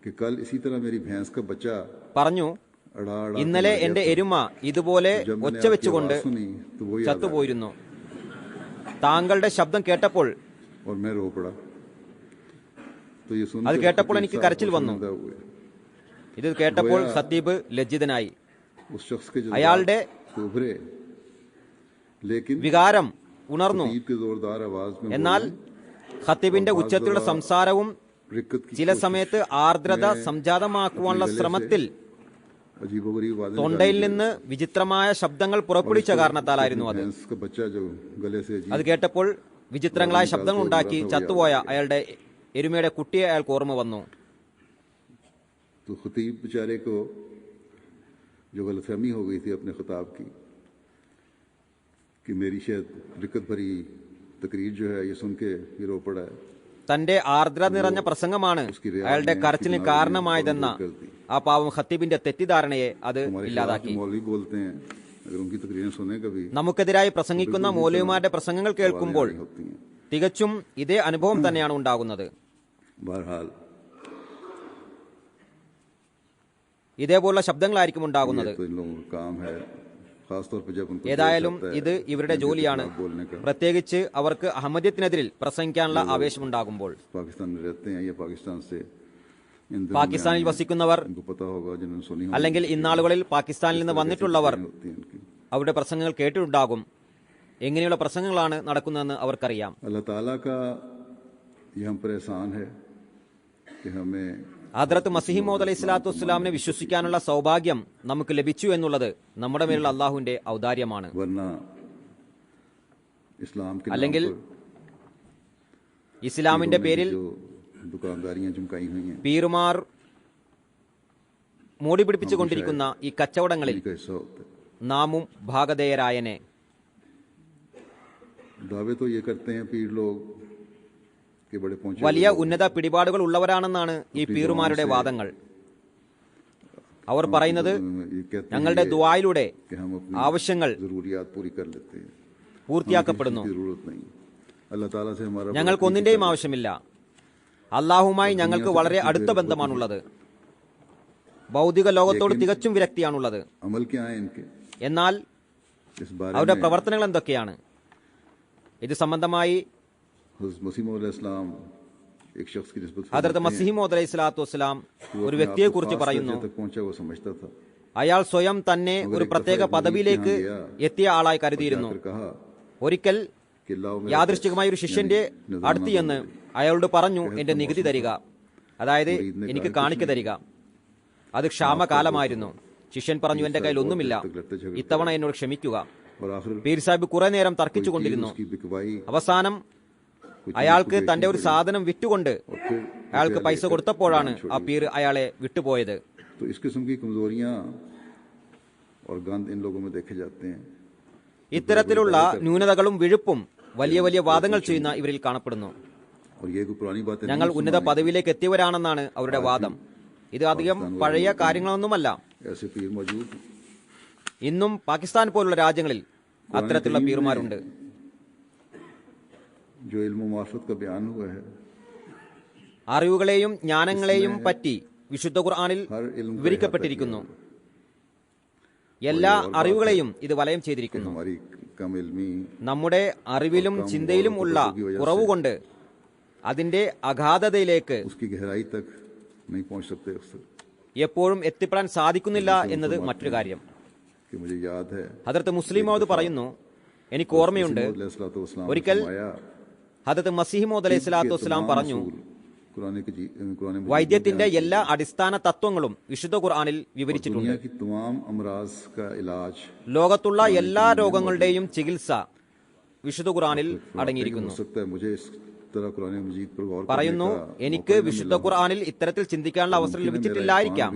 A: कि कल इसी तरह मेरी भैंस का बच्चा
B: പറഞ്ഞു,
A: अड़ा अड़ा
B: ഇന്നലെ എന്റെ എരുമ ഇതുപോലെ
A: जब मैंने
B: ഒച്ച
A: आपकी
B: വെച്ചുകൊണ്ട്
A: आवाज सुनी तो वो याद आया
B: ചത്തുപോയിരുന്നു. താങ്കളുടെ ശബ്ദം കേട്ടപ്പോൾ
A: और मैं रो पड़ा. तो ये सुन
B: അത് കേട്ടപ്പോൾ എനിക്ക് കരച്ചിൽ വന്നു. ഇത് കേട്ടപ്പോൾ ഖത്തീബ് ലജ്ജിതനായി.
A: उस शख्स के
B: അയാളുടെ
A: जज्बात उभरे, लेकिन
B: വികാരം ഉണർന്നു.
A: ईद की जोरदार आवाज में
B: എന്നാൽ ഖത്തീബിന്റെ ഉച്ചത്തിലുള്ള സംസാരവും
A: रिक्कत की
B: ചില സമയത്ത് ആർദ്രത സംജാതമാക്കുവാനുള്ള ശ്രമത്തിൽ
A: अजीबोगरीब आवाजें
B: തൊണ്ടയിൽ നിന്ന് വിചിത്രമായ ശബ്ദങ്ങൾ പുറപ്പെടുവിച്ച കാരണത്താലായിരുന്നു അത്.
A: भैंस का बच्चा जो गले से
B: അത് കേട്ടപ്പോൾ വിചിത്രങ്ങളായ ശബ്ദങ്ങൾ ഉണ്ടാക്കി ചത്തുപോയ അയാളുടെ എരുമയുടെ കുട്ടിയെ അയാൾക്ക് ഓർമ്മ വന്നു.
A: तो खतीब बेचारे को जो गलतफहमी हो गई थी अपने खिताब की कि मेरी शायद रिक्कत भरी तकरीर जो है ये सुन के ये रो पड़ा है.
B: തന്റെ ആർദ്രത നിറഞ്ഞ പ്രസംഗമാണ് അയാളുടെ കരച്ചിലിന് കാരണമായതെന്ന ആ പാവം ഖത്തീബിന്റെ തെറ്റിദ്ധാരണയെ അത്
A: हमारे खिलाफ
B: ഇല്ലാതാക്കി.
A: जो मौलवी बोलते हैं, अगर उनकी तकरीरें सुने कभी
B: നമുക്കെതിരായി പ്രസംഗിക്കുന്ന മൗലവിമാരുടെ പ്രസംഗങ്ങൾ കേൾക്കുമ്പോൾ
A: होती हैं.
B: തികച്ചും ഇതേ അനുഭവം തന്നെയാണ് ഉണ്ടാകുന്നത്.
A: बहरहाल
B: ഇതേപോലുള്ള ശബ്ദങ്ങളായിരിക്കും ഉണ്ടാകുന്നത്.
A: तो इन लोगों का काम है, खासतौर पर जब उनको
B: ഏതായാലും ഇത് ഇവരുടെ ജോലിയാണ്,
A: बोलने का.
B: പ്രത്യേകിച്ച് അവർക്ക് അഹമ്മദിയത്തിനെതിരിൽ പ്രസംഗിക്കാനുള്ള ആവേശമുണ്ടാകുമ്പോൾ.
A: पाकिस्तान में रहते हैं या पाकिस्तान से इन दिनों में
B: പാകിസ്ഥാനിൽ
A: आए हैं,
B: വസിക്കുന്നവർ
A: इनको पता होगा, जिन्होंने सुनी होगी,
B: അല്ലെങ്കിൽ ഇന്നാളുകളിൽ പാകിസ്ഥാനിൽ നിന്ന് വന്നിട്ടുള്ളവർ
A: होती है इनकी.
B: അവരുടെ പ്രസംഗങ്ങൾ കേട്ടിട്ടുണ്ടാകും. എങ്ങനെയുള്ള പ്രസംഗങ്ങളാണ് നടക്കുന്നതെന്ന് അവർക്കറിയാം.
A: अल्लाह ताला का ये हम पर एहसान है कि हमें
B: ഹദ്റത്ത് മസീഹ് മൗഊദ് അലൈഹി സ്വലാത്തു വസ്സലാമിനെ വിശ്വസിക്കാനുള്ള സൗഭാഗ്യം നമുക്ക് ലഭിച്ചു എന്നുള്ളത് നമ്മുടെ മേലുള്ള അള്ളാഹുവിന്റെ ഔദാര്യമാണ്.
A: वरना इस्लाम के नाम
B: അല്ലെങ്കിൽ
A: पर
B: ഇസ്ലാമിന്റെ പേരിൽ
A: जो दुकानदारियां चमकाई हुई हैं,
B: പീറുമാർ മോടി പിടിപ്പിച്ചുകൊണ്ടിരിക്കുന്ന ഈ കച്ചവടങ്ങളിൽ
A: इनका हिस्सा होता है.
B: നാമും ഭാഗധേയരായനെ.
A: दावे तो ये करते हैं पीर लोग कि बड़े पहुंचे
B: വലിയ ഉന്നത പിടിപാടുകൾ ഉള്ളവരാണെന്നാണ് ഈ പീറുമാരുടെ വാദങ്ങൾ. അവർ പറയുന്നത്
A: ये कहते
B: ഞങ്ങളുടെ ദുആയിലൂടെ
A: हैं कि हम अपनी
B: ആവശ്യങ്ങൾ
A: जरूरियात पूरी कर लेते हैं,
B: പൂർത്തിയാക്കപ്പെടുന്നു.
A: जरूरत नहीं. अल्लाह ताला से हमारा
B: ഞങ്ങൾക്ക് ഒന്നിന്റെയും ആവശ്യമില്ല. അള്ളാഹുമായി ഞങ്ങൾക്ക് വളരെ അടുത്ത ബന്ധമാണുള്ളത്. ഭൗതിക ലോകത്തോട് തികച്ചും വിരക്തിയാണുള്ളത്.
A: अमल क्या है इनके,
B: എന്നാൽ
A: इस बारे
B: അവരുടെ
A: में
B: പ്രവർത്തനങ്ങൾ എന്തൊക്കെയാണ്? ഇത് സംബന്ധമായി
A: हज़रत मसीह मौऊद अलैहिस्सलाम एक शख्स की निस्बत
B: ഹദ്റത്ത് മസീഹ് മൗഊദ് അലൈഹി സ്വലാത്തു വസ്സലാം ഒരു വ്യക്തിയെ കുറിച്ച് പറയുന്നു.
A: तक पहुंचा वो समझता था.
B: അയാൾ സ്വയം തന്നെ ഒരു പ്രത്യേക പദവിയിലേക്ക് എത്തിയ ആളായി കരുതിയിരുന്നു.
A: फिर कहा
B: ഒരിക്കൽ
A: कि लाओ मेरे
B: യാദൃശ്ചികമായ ഒരു ശിഷ്യന്റെ അടുത്ത് ചെന്ന് അയാളോട് പറഞ്ഞു, എന്റെ നികുതി തരിക, അതായത് എനിക്ക് കാണിക്ക തരിക. അത് ക്ഷാമകാലമായിരുന്നു. ശിഷ്യൻ പറഞ്ഞു, എന്റെ കയ്യിൽ ഒന്നുമില്ല, ഇത്തവണ എന്നോട് ക്ഷമിക്കുക.
A: और आखिर
B: പീർ സാഹിബ് കുറെ നേരം തർക്കിച്ചുകൊണ്ടിരുന്നു.
A: उसकी बिकवाई
B: അവസാനം അയാൾക്ക് തന്റെ ഒരു സാധനം വിറ്റുകൊണ്ട്
A: और फिर
B: അയാൾക്ക് പൈസ കൊടുത്തപ്പോഴാണ് ആ പീർ അയാളെ വിട്ടുപോയത്.
A: तो इस किस्म की कमजोरियां और गंद इन लोगों में देखे जाते हैं.
B: ഇത്തരത്തിലുള്ള ന്യൂനതകളും വിഴുപ്പും വലിയ വലിയ വാദങ്ങൾ ചെയ്യുന്ന ഇവരിൽ കാണപ്പെടുന്നു.
A: और ये कोई पुरानी बातें
B: ഞങ്ങൾ
A: नहीं
B: ഉന്നത പദവിയിലേക്ക് എത്തിയവരാണെന്നാണ് അവരുടെ വാദം. ഇത് അധികം പഴയ കാര്യങ്ങളൊന്നുമല്ല.
A: ऐसे पीर मौजूद हैं.
B: ഇന്നും പാകിസ്ഥാൻ പോലുള്ള രാജ്യങ്ങളിൽ അത്തരത്തിലുള്ള പീർമാരുണ്ട്.
A: जो इल्म व मार्फत का बयान हुआ है,
B: അറിവുകളെയും ജ്ഞാനങ്ങളെയും പറ്റി വിശുദ്ധ ഖുർആനിൽ വിവരിക്കപ്പെട്ടിരിക്കുന്നു. എല്ലാ അറിവുകളെയും ഇത് വലയം ചെയ്തിരിക്കുന്നു.
A: हमारी कम इल्मी
B: നമ്മുടെ അറിവിലും ചിന്തയിലും ഉള്ള കുറവുകൊണ്ട് അതിന്റെ അഗാധതയിലേക്ക്
A: उसकी गहराई तक नहीं पहुंच सकते अक्सर.
B: എപ്പോഴും എത്തിപ്പെടാൻ സാധിക്കുന്നില്ല എന്നത് മറ്റൊരു കാര്യം.
A: कि मुझे याद है
B: ഹദരത്ത് മുസ്ലിം മൗദ് പറയുന്നു, എനിക്ക് ഓർമ്മയുണ്ട്, ഒരിക്കൽ ഹദരത്ത് മസീഹ് മൗദ് അലൈഹി സ്വലാത്തു വസ്സലാം പറഞ്ഞു, വൈദ്യത്തിന്റെ എല്ലാ അടിസ്ഥാന തത്വങ്ങളും വിശുദ്ധ ഖുർആനിൽ വിവരിച്ചിട്ടുണ്ട്. ലോകത്തുള്ള എല്ലാ രോഗങ്ങളുടെയും ചികിത്സ വിശുദ്ധ ഖുർആനിൽ അടങ്ങിയിരിക്കുന്നു. പറയുന്നു, എനിക്ക് വിശുദ്ധ ഖുർആനിൽ ഇത്തരത്തിൽ ചിന്തിക്കാനുള്ള അവസരം ലഭിച്ചിട്ടില്ലായിരിക്കാം,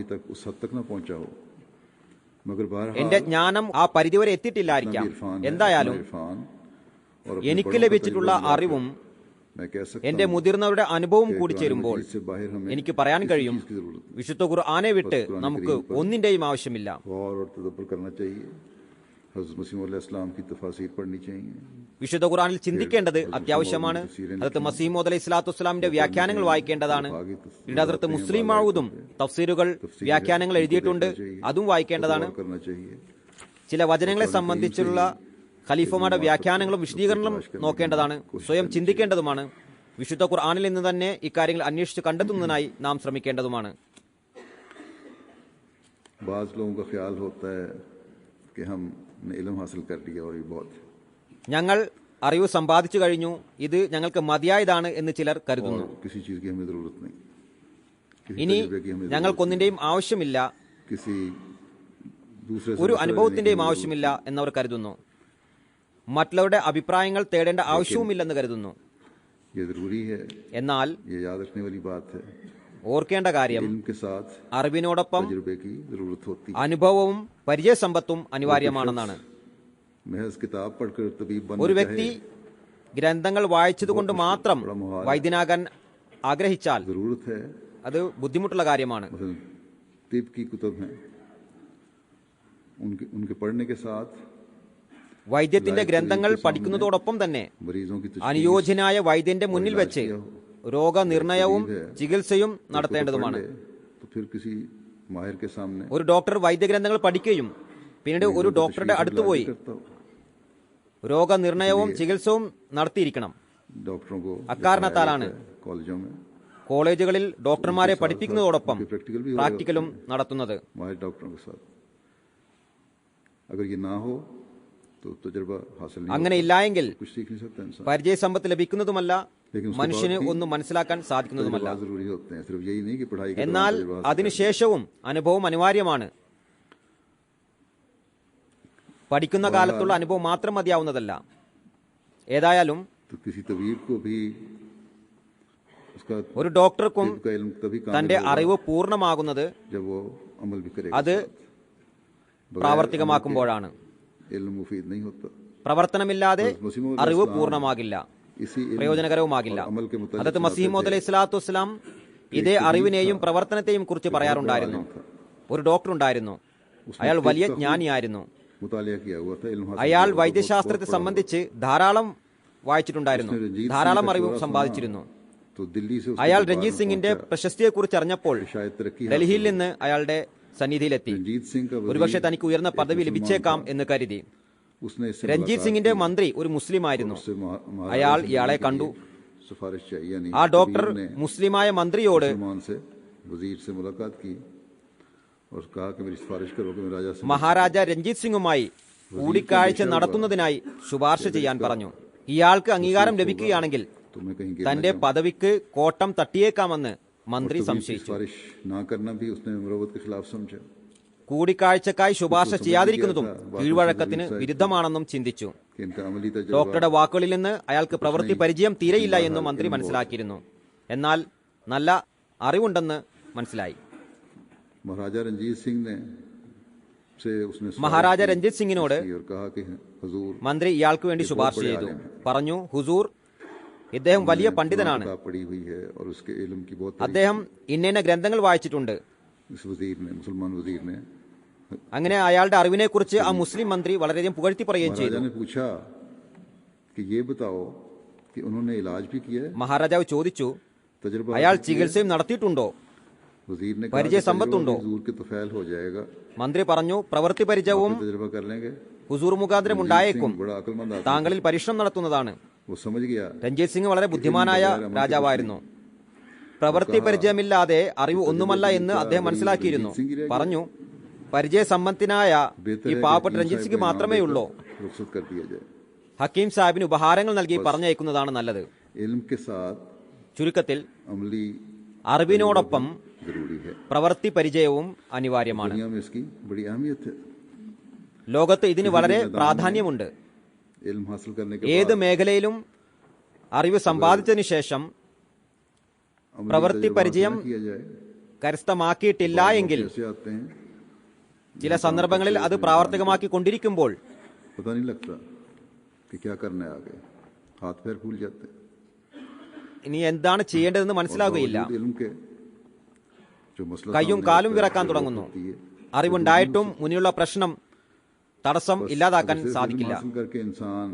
B: എന്റെ ജ്ഞാനം ആ പരിധിവരെ എത്തിയിട്ടില്ലായിരിക്കാം. എന്തായാലും എനിക്ക് ലഭിച്ചിട്ടുള്ള അറിവും എന്റെ മുതിർന്നവരുടെ അനുഭവം കൂടി ചേരുമ്പോൾ എനിക്ക് പറയാൻ കഴിയും, വിശുദ്ധ ഖുർആനെ വിട്ട് നമുക്ക് ഒന്നിന്റെയും ആവശ്യമില്ല. വിശുദ്ധ ഖുർആനിൽ ചിന്തിക്കേണ്ടത് അത്യാവശ്യമാണ്. ഹദരത്ത് മസീഹ് മൗഊദ് അലൈഹി സ്വലാത്തു വസ്സലാമിന്റെ വ്യാഖ്യാനങ്ങൾ വായിക്കേണ്ടതാണ്. പിന്നീട് ഹദരത്ത് മുസ്ലിം മൗഊദും തഫ്സീറുകൾ വ്യാഖ്യാനങ്ങൾ എഴുതിയിട്ടുണ്ട്, അതും വായിക്കേണ്ടതാണ്. ചില വചനങ്ങളെ സംബന്ധിച്ചുള്ള ഖലീഫമാരുടെ വ്യാഖ്യാനങ്ങളും വിശദീകരണങ്ങളും നോക്കേണ്ടതാണ്, സ്വയം ചിന്തിക്കേണ്ടതുമാണ്. വിശുദ്ധ ഖുർആനിൽ നിന്ന് തന്നെ ഇക്കാര്യങ്ങൾ അന്വേഷിച്ച് കണ്ടെത്തുന്നതിനായി നാം ശ്രമിക്കേണ്ടതുമാണ്. ഞങ്ങൾ അറിവ് സമ്പാദിച്ചു കഴിഞ്ഞു, ഇത് ഞങ്ങൾക്ക് മതിയായതാണ് എന്ന് ചിലർ കരുതുന്നു. ഇനി ഞങ്ങൾക്കൊന്നിന്റെയും ആവശ്യമില്ല, ഒരു അനുഭവത്തിന്റെയും ആവശ്യമില്ല എന്നവർ കരുതുന്നു. മറ്റുള്ളവരുടെ അഭിപ്രായങ്ങൾ തേടേണ്ട ആവശ്യവുമില്ലെന്ന് കരുതുന്നു. എന്നാൽ ഓർക്കേണ്ട കാര്യം, അറിവിനോടൊപ്പം അനുഭവവും പരിചയസമ്പത്തും അനിവാര്യമാണെന്നാണ്. ഒരു വ്യക്തി ഗ്രന്ഥങ്ങൾ വായിച്ചതുകൊണ്ട് മാത്രം വൈദ്യനാകാൻ ആഗ്രഹിച്ചാൽ അത് ബുദ്ധിമുട്ടുള്ള കാര്യമാണ്. വൈദ്യത്തിന്റെ ഗ്രന്ഥങ്ങൾ പഠിക്കുന്നതോടൊപ്പം തന്നെ അനുയോജ്യനായ വൈദ്യന്റെ മുന്നിൽ വെച്ച് രോഗനിർണയവും ചികിത്സയും നടത്തേണ്ടതുമാണ്. ഒരു ഡോക്ടർ വൈദ്യഗ്രന്ഥങ്ങൾ പഠിക്കുകയും പിന്നീട് ഒരു ഡോക്ടറുടെ അടുത്ത് പോയി രോഗനിർണയവും ചികിത്സവും നടത്തിയിരിക്കണം. അക്കാരണത്താലാണ് കോളേജുകളിൽ ഡോക്ടർമാരെ പഠിപ്പിക്കുന്നതോടൊപ്പം പ്രാക്ടിക്കലും നടത്തുന്നത്. അങ്ങനെ ഇല്ലായെങ്കിൽ പരിചയസമ്പത്ത് ലഭിക്കുന്നതുമല്ല, മനുഷ്യന് ഒന്നും മനസ്സിലാക്കാൻ സാധിക്കുന്നതുമല്ല. എന്നാൽ അതിനുശേഷവും അനുഭവം അനിവാര്യമാണ്. പഠിക്കുന്ന കാലത്തുള്ള അനുഭവം മാത്രം മതിയാവുന്നതല്ല. ഏതായാലും ഒരു ഡോക്ടർക്കും തന്റെ അറിവ് പൂർണ്ണമാകുന്നത് അത് പ്രാവർത്തികമാക്കുമ്പോഴാണ്. പ്രവർത്തനമില്ലാതെ അറിവ് പൂർണ്ണമാകില്ല, പ്രയോജനകരവുമാകില്ല. ഹദരത്ത് മസീഹ് മൗഊദ് അലൈഹി സ്വലാത്തു വസ്സലാം ഇതേ അറിവിനെയും പ്രവർത്തനത്തെയും കുറിച്ച് പറയാറുണ്ടായിരുന്നു. ഒരു ഡോക്ടർ ഉണ്ടായിരുന്നു, അയാൾ വലിയ ജ്ഞാനിയായിരുന്നു. അയാൾ വൈദ്യശാസ്ത്രത്തെ സംബന്ധിച്ച് ധാരാളം വായിച്ചിട്ടുണ്ടായിരുന്നു, ധാരാളം അറിവ് സമ്പാദിച്ചിരുന്നു. അയാൾ രഞ്ജിത് സിംഗിന്റെ പ്രശസ്തിയെക്കുറിച്ച് അറിഞ്ഞപ്പോൾ ഡൽഹിയിൽ നിന്ന് അയാളുടെ സന്നിധിയിലെത്തി. ഒരുപക്ഷെ തനിക്ക് ഉയർന്ന പദവി ലഭിച്ചേക്കാം എന്ന് കരുതി. രഞ്ജിത് സിംഗിന്റെ മന്ത്രി ഒരു മുസ്ലിം ആയിരുന്നു. അയാൾ ഇയാളെ കണ്ടു. ആ ഡോക്ടർ മുസ്ലിമായ മന്ത്രിയോട് മഹാരാജ രഞ്ജിത് സിംഗുമായി കൂടിക്കാഴ്ച നടത്തുന്നതിനായി ശുപാർശ ചെയ്യാൻ പറഞ്ഞു. ഇയാൾക്ക് അംഗീകാരം ലഭിക്കുകയാണെങ്കിൽ തന്റെ പദവിക്ക് കോട്ടം തട്ടിയേക്കാമെന്ന് മന്ത്രി സംശയിച്ചു. കൂടിക്കാഴ്ചക്കായി ശുപാർശ ചെയ്യാതിരിക്കുന്നതും കീഴ്വഴക്കത്തിന് വിരുദ്ധമാണെന്നും ചിന്തിച്ചു.
A: कि इनका अमली तजुर्बा
B: ഡോക്ടറുടെ വാക്കുകളിൽ നിന്ന് അയാൾക്ക് പ്രവൃത്തി പരിചയം തീരെയില്ല എന്നും മന്ത്രി മനസ്സിലാക്കിയിരുന്നു. എന്നാൽ നല്ല അറിവുണ്ടെന്ന് മനസ്സിലായി.
A: महाराजा रंजीत सिंह ने से उसने सवाल
B: മഹാരാജ രഞ്ജിത് സിംഗിനോട്
A: की और कहा कि हुजूर
B: മന്ത്രി ഇയാൾക്ക് വേണ്ടി ശുപാർശ ചെയ്തു. പറഞ്ഞു, ഹുസൂർ, ഇദ്ദേഹം വലിയ പണ്ഡിതനാണ്.
A: किताब पढ़ी हुई है और उसके इल्म की बहुत
B: അദ്ദേഹം ഇന്ന ഗ്രന്ഥങ്ങൾ വായിച്ചിട്ടുണ്ട്.
A: इस वजीर ने, मुसलमान वजीर ने,
B: അങ്ങനെ അയാളുടെ അറിവിനെക്കുറിച്ച് ആ മുസ്ലിം മന്ത്രി വളരെയധികം പുകഴ്ത്തി പറയുകയും ചെയ്തു.
A: महाराजा ने पूछा कि ये बताओ कि उन्होंने इलाज भी किया है?
B: മഹാരാജാവ് ചോദിച്ചു,
A: तजुर्बा
B: അയാൾ ചികിത്സയും നടത്തിയിട്ടുണ്ടോ?
A: वजीर ने
B: പരിചയ സമ്പത്തുണ്ടോ?
A: हुजूर के तो फैल हो जाएगा,
B: മന്ത്രി പറഞ്ഞു, പ്രവൃത്തി പരിചയവും
A: तजुर्बा कर लेंगे.
B: ഹുസൂർ മുഖാന്തരം ഉണ്ടായേക്കും.
A: बड़ा अक्लमंद आदमी,
B: താങ്കളിൽ പരീക്ഷണം നടത്തുന്നതാണ്.
A: वो समझ गया.
B: രഞ്ജിത് സിംഗ് വളരെ ബുദ്ധിമാനായ രാജാവായിരുന്നു. പ്രവൃത്തി പരിചയമില്ലാതെ അറിവ് ഒന്നുമല്ല എന്ന് അദ്ദേഹം മനസ്സിലാക്കിയിരുന്നു. പറഞ്ഞു, പരിചയസമ്പന്നനായ ഈ പാവപ്പെട്ട രഞ്ജിത് സിംഗ് മാത്രമേ ഉള്ളൂ.
A: रुखसत कर दिया जाए.
B: ഹക്കീം സാഹിബിന് ഉപഹാരങ്ങൾ നൽകി പറഞ്ഞയക്കുന്നതാണ് നല്ലത്.
A: इल्म के साथ
B: ചുരുക്കത്തിൽ
A: अमली
B: അറിവിനോടൊപ്പം
A: जरूरी है.
B: പ്രവൃത്തി പരിചയവും അനിവാര്യമാണ്.
A: दुनिया में इसकी बड़ी अहमियत है.
B: ലോകത്ത് ഇതിന് വളരെ പ്രാധാന്യമുണ്ട്.
A: इल्म हासिल करने के
B: ഏത്
A: बाद
B: മേഖലയിലും അറിവ് സമ്പാദിച്ചതിനു ശേഷം
A: अमली
B: प्रवृत्ति
A: तजुर्बा
B: परिचयम
A: हासिल न किया जाए,
B: കരസ്ഥമാക്കിയിട്ടില്ല എങ്കിൽ
A: ऐसे आते हैं
B: ചില സന്ദർഭങ്ങളിൽ അത് പ്രാവർത്തികമാക്കി കൊണ്ടിരിക്കുമ്പോൾ
A: पता नहीं लगता कि क्या करना है आगे, हाथ पैर फूल जाते हैं.
B: ഇനി എന്താണ് ചെയ്യേണ്ടതെന്ന് മനസ്സിലാകുകയില്ല.
A: बावजूद इल्म के जो मसला
B: കയ്യും
A: सामने
B: കാലും
A: आता है,
B: വിറക്കാൻ
A: जो
B: തുടങ്ങുന്നു.
A: होती है,
B: അറിവുണ്ടായിട്ടും മുന്നിലുള്ള പ്രശ്നം തടസ്സം ഇല്ലാതാക്കാൻ
A: जैसे
B: സാധിക്കില്ല.
A: इल्म हासिल करके इंसान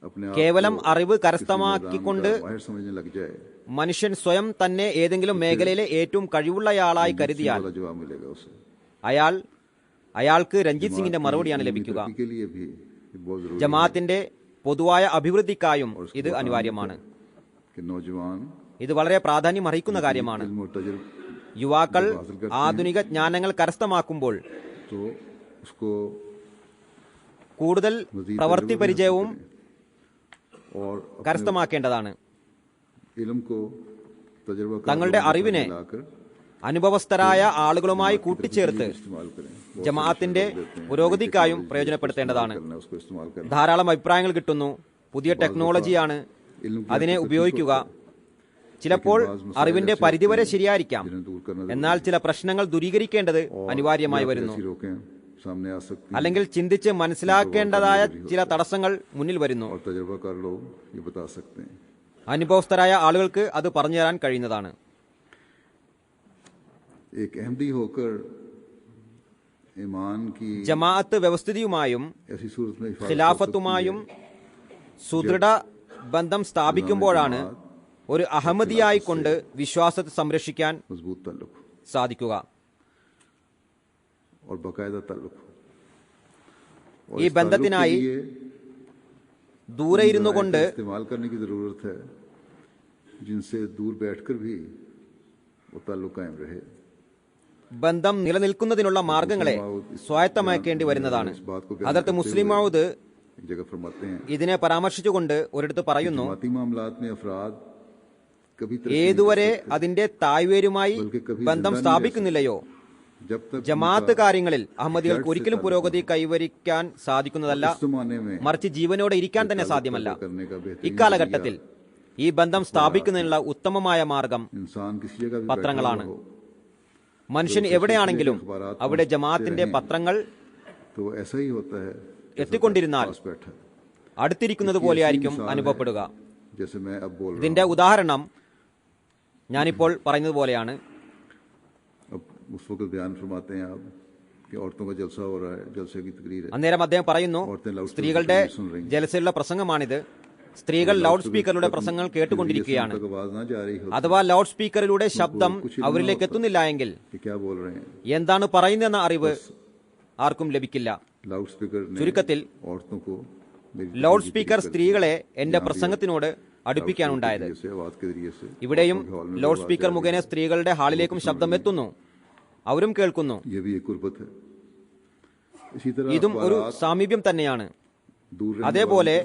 A: अपने आप
B: കേവലം
A: को
B: അറിവ്
A: किसी
B: കരസ്ഥമാക്കിക്കൊണ്ട്
A: निजाम का माहिर समझने लग जाए,
B: മനുഷ്യൻ സ്വയം തന്നെ ഏതെങ്കിലും മേഖലയിലെ ഏറ്റവും കഴിവുള്ളയാളായി കരുതിയാൽ
A: वाला जवाब मिलेगा उसे.
B: അയാൾക്ക് രഞ്ജിത് സിംഗിന്റെ മറുപടിയാണ് ലഭിക്കുക.
A: तरक्की के लिए भी ये बहुत जरूरी
B: ജമാഅത്തിന്റെ പൊതുവായ അഭിവൃദ്ധിക്കായും ഇത് അനിവാര്യമാണ്.
A: है कि नौजवान
B: ഇത് വളരെ പ്രാധാന്യം അർഹിക്കുന്ന കാര്യമാണ്.
A: इल्म और तजुर्बा
B: യുവാക്കൾ ആധുനിക ജ്ഞാനങ്ങൾ കരസ്ഥമാക്കുമ്പോൾ
A: तो उसको
B: കൂടുതൽ
A: मजीद
B: പ്രവൃത്തി
A: तजुर्बा
B: പരിചയവും
A: हासिल करें और अपने
B: കരസ്ഥമാക്കേണ്ടതാണ്.
A: इल्म को तजुर्बा
B: തങ്ങളുടെ അറിവിനെ അനുഭവസ്ഥരായ ആളുകളുമായി കൂട്ടിച്ചേർത്ത്
A: इस्तेमाल करें.
B: ജമാഅത്തിന്റെ പുരോഗതിക്കായും പ്രയോജനപ്പെടുത്തേണ്ടതാണ്.
A: करना उसको इस्तेमाल करना.
B: ധാരാളം അഭിപ്രായങ്ങൾ കിട്ടുന്നു. പുതിയ ടെക്നോളജിയാണ്, അതിനെ ഉപയോഗിക്കുക. ചിലപ്പോൾ അറിവിന്റെ പരിധിവരെ ശരിയായിരിക്കാം,
A: जिन्हें दूर करना
B: എന്നാൽ ചില പ്രശ്നങ്ങൾ ദൂരീകരിക്കേണ്ടത് അനിവാര്യമായി വരുന്നു.
A: ऐसी रोकें सामने आ सकती हैं
B: അല്ലെങ്കിൽ ചിന്തിച്ച് മനസ്സിലാക്കേണ്ടതായ ചില തടസ്സങ്ങൾ മുന്നിൽ വരുന്നു.
A: और तजुर्बाकार लोग ये बता सकते हैं.
B: അനുഭവസ്ഥരായ ആളുകൾക്ക് അത് പറഞ്ഞു തരാൻ കഴിയുന്നതാണ്.
A: एक अहमदी होकर ईमान की
B: ജമാഅത്ത് വ്യവസ്ഥിതിയുമായും
A: ऐसी सूरत में हिफाजत
B: ഖിലാഫത്തുമായും സുദൃഢ ബന്ധം സ്ഥാപിക്കുമ്പോഴാണ് ഒരു അഹമ്മദിയായിക്കൊണ്ട് വിശ്വാസത്തെ സംരക്ഷിക്കാൻ
A: मजबूत ताल्लुक
B: സാധിക്കുക.
A: और बाकायदा ताल्लुक. और
B: ഈ
A: इस
B: ബന്ധത്തിനായി
A: ताल्लुक के लिए
B: ദൂരെ ഇരുന്നു കൊണ്ട്
A: इस्तेमाल करने की जरूरत है जिनसे दूर बैठकर भी वो ताल्लुक कायम रहे.
B: ബന്ധം നിലനിൽക്കുന്നതിനുള്ള മാർഗങ്ങളെ സ്വായത്തമാക്കേണ്ടി വരുന്നതാണ്. അതിർത്ത് മുസ്ലിം മൗദ്
A: एक जगह फरमाते हैं
B: ഇതിനെ പരാമർശിച്ചുകൊണ്ട് ഒരിടത്ത് പറയുന്നു,
A: जमाती मामलात में अफराद कभी
B: ഏതുവരെ അതിന്റെ തായ്വേരുമായി ബന്ധം സ്ഥാപിക്കുന്നില്ലയോ
A: जब तक
B: ജമാഅത്ത് കാര്യങ്ങളിൽ അഹമ്മദികൾക്ക് ഒരിക്കലും പുരോഗതി കൈവരിക്കാൻ സാധിക്കുന്നതല്ല,
A: इस जमाने में
B: മറിച്ച് ജീവനോടെ ഇരിക്കാൻ തന്നെ സാധ്യമല്ല.
A: करने का बेहतरीन
B: ഇക്കാലഘട്ടത്തിൽ ഈ ബന്ധം സ്ഥാപിക്കുന്നതിനുള്ള ഉത്തമമായ മാർഗം
A: इंसान किसी जगह भी
B: പത്രങ്ങളാണ്.
A: बैठा हुआ हो,
B: മനുഷ്യൻ എവിടെയാണെങ്കിലും അവിടെ ജമാഅത്തിന്റെ പത്രങ്ങൾ
A: तो वो ऐसा ही होता है
B: എത്തിക്കൊണ്ടിരുന്നാൽ
A: पास बैठा.
B: അടുത്തിരിക്കുന്നത് പോലെയായിരിക്കും അനുഭവപ്പെടുക.
A: जैसे मैं अब बोल रहा
B: ഇതിന്റെ ഉദാഹരണം ഞാനിപ്പോൾ പറയുന്നത് പോലെയാണ്.
A: हूं, अब उस वक्त बयान फरमाते हैं आप कि औरतों का जलसा हो रहा है, जलसे की तकरीर है.
B: അന്നേരം അദ്ദേഹം പറയുന്നു, സ്ത്രീകളുടെ ജലസയുള്ള പ്രസംഗമാണിത്. സ്ത്രീകൾ ലൗഡ് സ്പീക്കറിലൂടെ പ്രസംഗങ്ങൾ കേട്ടുകൊണ്ടിരിക്കുകയാണ്.
A: तक आवाज ना जा रही हो
B: അഥവാ ലൗഡ് സ്പീക്കറിലൂടെ ശബ്ദം അവരിലേക്ക് എത്തുന്നില്ല എങ്കിൽ
A: कि क्या बोल रहे हैं.
B: എന്താണ് പറയുന്നതെന്ന അറിവ് ആർക്കും ലഭിക്കില്ല.
A: लाउड स्पीकर ने
B: ചുരുക്കത്തിൽ
A: औरतों को मेरी
B: ലൗഡ് സ്പീക്കർ സ്ത്രീകളെ എന്റെ പ്രസംഗത്തിനോട് അടുപ്പിക്കാനുണ്ടായത്.
A: जैसे आवाज के जरिए से
B: ഇവിടെയും ലൗഡ് സ്പീക്കർ മുഖേന സ്ത്രീകളുടെ ഹാളിലേക്കും ശബ്ദം എത്തുന്നു, അവരും കേൾക്കുന്നു.
A: ये भी एक कुर्बत है. इसी तरह
B: ഇതും ഒരു സാമീപ്യം തന്നെയാണ്.
A: दूर रहने
B: അതേപോലെ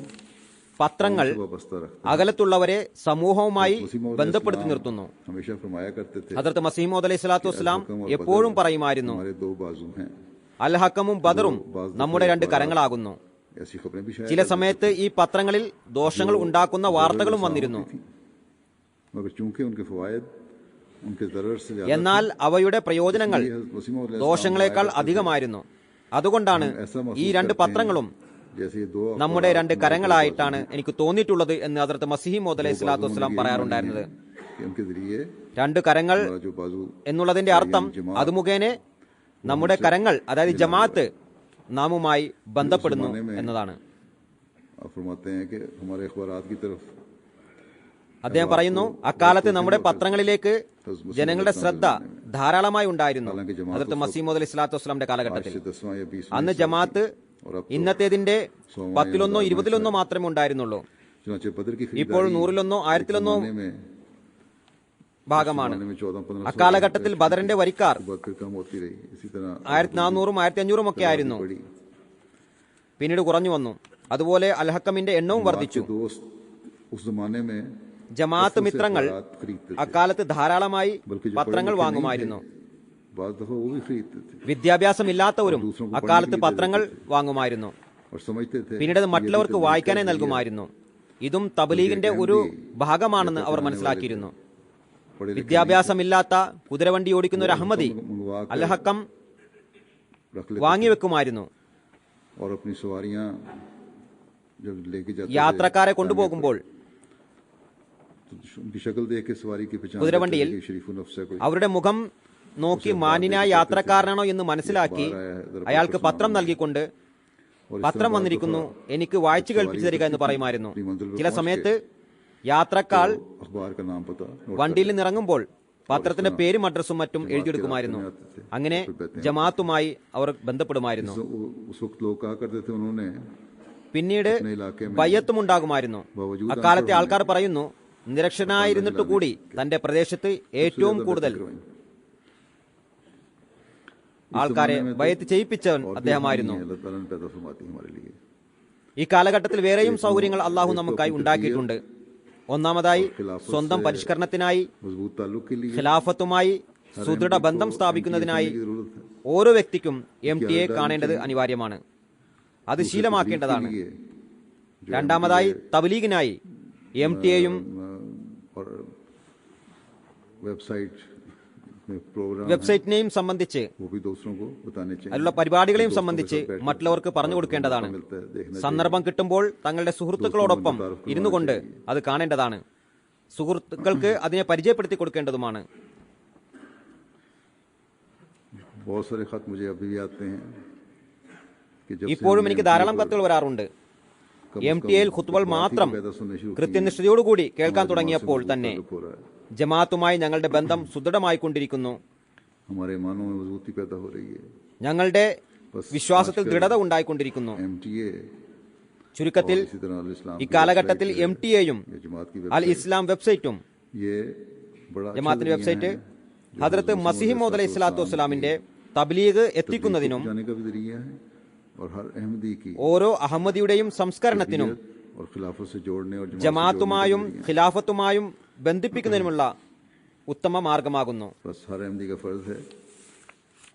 B: പത്രങ്ങൾ
A: वाबस्ता रखते हैं।
B: അകലത്തുള്ളവരെ സമൂഹവുമായി
A: मसीह मौद
B: ബന്ധപ്പെടുത്തി നിർത്തുന്നു.
A: हमेशा फरमाया करते थे
B: ഹദ്റത്ത് മസീഹ് മൗഊദ് അലൈഹി സ്വലാത്തു വസ്സലാം എപ്പോഴും പറയുമായിരുന്നു,
A: हमारे दो बाजू हैं।
B: അൽ ഹക്കമും ബദറും നമ്മുടെ രണ്ട് കരങ്ങളാകുന്നു.
A: ऐसी खबरें भी शायद
B: ചില സമയത്ത് ഈ പത്രങ്ങളിൽ ദോഷങ്ങൾ ഉണ്ടാക്കുന്ന വാർത്തകളും വന്നിരുന്നു.
A: मगर चूंकि उनके फवायद उनके ज़रर से ज़्यादा
B: എന്നാൽ അവയുടെ പ്രയോജനങ്ങൾ
A: मसीह मौद
B: ദോഷങ്ങളെക്കാൾ അധികമായിരുന്നു. അതുകൊണ്ടാണ് ഈ രണ്ട് പത്രങ്ങളും
A: जैसे ये दो
B: നമ്മുടെ രണ്ട് കരങ്ങളായിട്ടാണ് എനിക്ക് തോന്നിയിട്ടുള്ളത് എന്ന് ഹദ്റത്ത് മസീഹ് മൗഊദ് അലൈഹി സ്വലാത്തു വസ്സലാം പറയാറുണ്ടായിരുന്നത്.
A: कि उनके जरिए
B: രണ്ട് കരങ്ങൾ
A: हमारा जो बाजू
B: എന്നുള്ളതിന്റെ അർത്ഥം അത് മുഖേന നമ്മുടെ കരങ്ങൾ അതായത് ജമാഅത്ത് നാമുമായി ബന്ധപ്പെടുന്നു എന്നതാണ്.
A: आप फरमाते हैं कि हमारे अखबारात की तरफ
B: അദ്ദേഹം പറയുന്നു, അക്കാലത്ത് നമ്മുടെ പത്രങ്ങളിലേക്ക് ജനങ്ങളുടെ ശ്രദ്ധ ധാരാളമായി ഉണ്ടായിരുന്നു. ഹദ്റത്ത് മസീഹ് മൗഊദ് അലൈഹി സ്വലാത്തു വസ്സലാമിന്റെ കാലഘട്ടത്തിൽ
A: 10वां या 20वां
B: അന്ന് ജമാഅത്ത് ഇന്നത്തേതിന്റെ 10-ലൊന്നോ 20-ലൊന്നോ മാത്രമേ ഉണ്ടായിരുന്നുള്ളൂ.
A: चुनांचे बदर की
B: ഇപ്പോൾ 100-ലൊന്നോ 1000-ലൊന്നോ
A: में
B: ഭാഗമാണ്.
A: में 14-15
B: അക്കാലഘട്ടത്തിൽ ബദറിന്റെ വരിക്കാർ
A: बात फिर कम होती रही। इसी तरह
B: 1400-ഉം 1500-ഉം ഒക്കെ ആയിരുന്നു.
A: बड़ी
B: പിന്നീട് കുറഞ്ഞു വന്നു. അതുപോലെ അൽഹക്കമിന്റെ എണ്ണവും വർദ്ധിച്ചു.
A: दोस्त उस जमाने में
B: ജമാഅത്ത് മിത്രങ്ങൾ
A: खरीदते थे,
B: അക്കാലത്ത് ധാരാളമായി പത്രങ്ങൾ വാങ്ങുമായിരുന്നു.
A: बाद दफा वो भी खरीदते थे
B: വിദ്യാഭ്യാസമില്ലാത്തവരും അക്കാലത്ത് പത്രങ്ങൾ വാങ്ങുമായിരുന്നു.
A: और समझते थे
B: പിന്നീട് അത് മറ്റുള്ളവർക്ക് വായിക്കാനായി നൽകുമായിരുന്നു. ഇതും തബ്ലീഗിന്റെ ഒരു ഭാഗമാണെന്ന് അവർ മനസ്സിലാക്കിയിരുന്നു. വിദ്യാഭ്യാസമില്ലാത്ത കുതിരവണ്ടി ഓടിക്കുന്ന ഒരു അഹമ്മദി അൽഹക്കം
A: रख लेते
B: വാങ്ങിവെക്കുമായിരുന്നു.
A: और अपनी सवारियां जब लेके जाते
B: യാത്രക്കാരെ കൊണ്ടുപോകുമ്പോൾ
A: तो उनकी शक्ल देख के सवारी की पहचान
B: കുതിരവണ്ടിയിൽ
A: करते थे कि शरीफुल नफ्स है कोई।
B: അവരുടെ മുഖം നോക്കി മാന്യനായ യാത്രക്കാരനാണോ എന്ന് മനസ്സിലാക്കി അയാൾക്ക് പത്രം നൽകിക്കൊണ്ട് പത്രം വന്നിരിക്കുന്നു, എനിക്ക് വായിച്ചു കേൾപ്പിച്ചു തരിക എന്ന് പറയുമായിരുന്നു. ചില സമയത്ത് യാത്രക്കാർ
A: अखबार का नाम पता नोट
B: വണ്ടിയിൽ നിന്നിറങ്ങുമ്പോൾ പത്രത്തിന്റെ പേരും അഡ്രസ്സും മറ്റും എഴുതിയെടുക്കുമായിരുന്നു. അങ്ങനെ ജമാഅത്തുമായി അവർ ബന്ധപ്പെടുമായിരുന്നു.
A: उस वक्त लोग कहा करते थे उन्होंने
B: പിന്നീട് ബയ്യത്തും ഉണ്ടാകുമായിരുന്നു. അക്കാലത്തെ ആൾക്കാർ പറയുന്നു, നിരക്ഷനായിരുന്നിട്ട് കൂടി തന്റെ പ്രദേശത്ത് ഏറ്റവും കൂടുതൽ ആൾക്കാരെ ബയ്യത്ത് ചെയ്യിപ്പിച്ചവൻ അദ്ദേഹമായിരുന്നു.
A: अल्लाह ताला ने पैदा फरमाती है हमारे लिए।
B: ഈ കാലഘട്ടത്തിൽ വേറെയും സൗകര്യങ്ങൾ അള്ളാഹു നമുക്കായി ഉണ്ടാക്കിയിട്ടുണ്ട്. ഒന്നാമതായി സ്വന്തം പരിഷ്കരണത്തിനായി,
A: मजबूत ताल्लुक के लिए
B: ഖിലാഫത്തുമായി സുദൃഢ ബന്ധം സ്ഥാപിക്കുന്നതിനായി ഓരോ വ്യക്തിക്കും MTA കാണേണ്ടത് അനിവാര്യമാണ്. അത് ശീലമാക്കേണ്ടതാണ്. രണ്ടാമതായി തബ്ലീഗിനായി MTA-യും
A: और वेबसाइट में प्रोग्राम
B: വെബ്സൈറ്റിനെയും സംബന്ധിച്ച്
A: वो भी दूसरों को बताने चाहिए।
B: അതിലുള്ള പരിപാടികളെയും സംബന്ധിച്ച് മറ്റുള്ളവർക്ക് പറഞ്ഞു കൊടുക്കേണ്ടതാണ്.
A: मिलता है देखना
B: സന്ദർഭം കിട്ടുമ്പോൾ തങ്ങളുടെ സുഹൃത്തുക്കളോടൊപ്പം ഇരുന്നു കൊണ്ട് അത് കാണേണ്ടതാണ്. സുഹൃത്തുക്കൾക്ക് അതിനെ പരിചയപ്പെടുത്തി കൊടുക്കേണ്ടതുമാണ്.
A: बहुत सारे खत मुझे अभी भी आते हैं कि जब से
B: ഇപ്പോഴും
A: हमने
B: എനിക്ക് ധാരാളം കത്തുകൾ വരാറുണ്ട്. MTA-യിൽ ഖുത്ബകൾ മാത്രം കൃത്യനിഷ്ഠയോടുകൂടി കേൾക്കാൻ തുടങ്ങിയപ്പോൾ തന്നെ
A: हो रहा है,
B: ജമാഅത്തുമായി ഞങ്ങളുടെ ബന്ധം സുദൃഢമായിക്കൊണ്ടിരിക്കുന്നു.
A: हमारे मानों में मजबूती पैदा हो रही है।
B: ഞങ്ങളുടെ വിശ്വാസത്തിൽ ദൃഢത ഉണ്ടായിക്കൊണ്ടിരിക്കുന്നു.
A: MTA
B: ചുരുക്കത്തിൽ
A: इसी तरह अल इस्लाम
B: ഇക്കാലഘട്ടത്തിൽ MTA-യും
A: ये जमात की
B: അൽ ഇസ്ലാം വെബ്സൈറ്റും
A: ये बड़ा
B: ജമാഅത്തിന്റെ വെബ്സൈറ്റ് ഹദ്റത്ത് മസീഹ് മൗഊദ് അലൈഹി സ്വലാത്തു വസ്സലാമിന്റെ തബ്ലീഗ് എത്തിക്കുന്നതിനും
A: जाने का भी जरिया है और हर अहमदी की
B: ഓരോ അഹമ്മദിയുടെയും സംസ്കരണത്തിനും
A: और खिलाफत से जोड़ने और
B: ജമാഅത്തുമായും ഖിലാഫത്തുമായും ബന്ധിപ്പിക്കുന്നതിനുമുള്ള ഉത്തമ മാർഗമാകുന്നു.
A: बस हर अहमदी का फर्ज है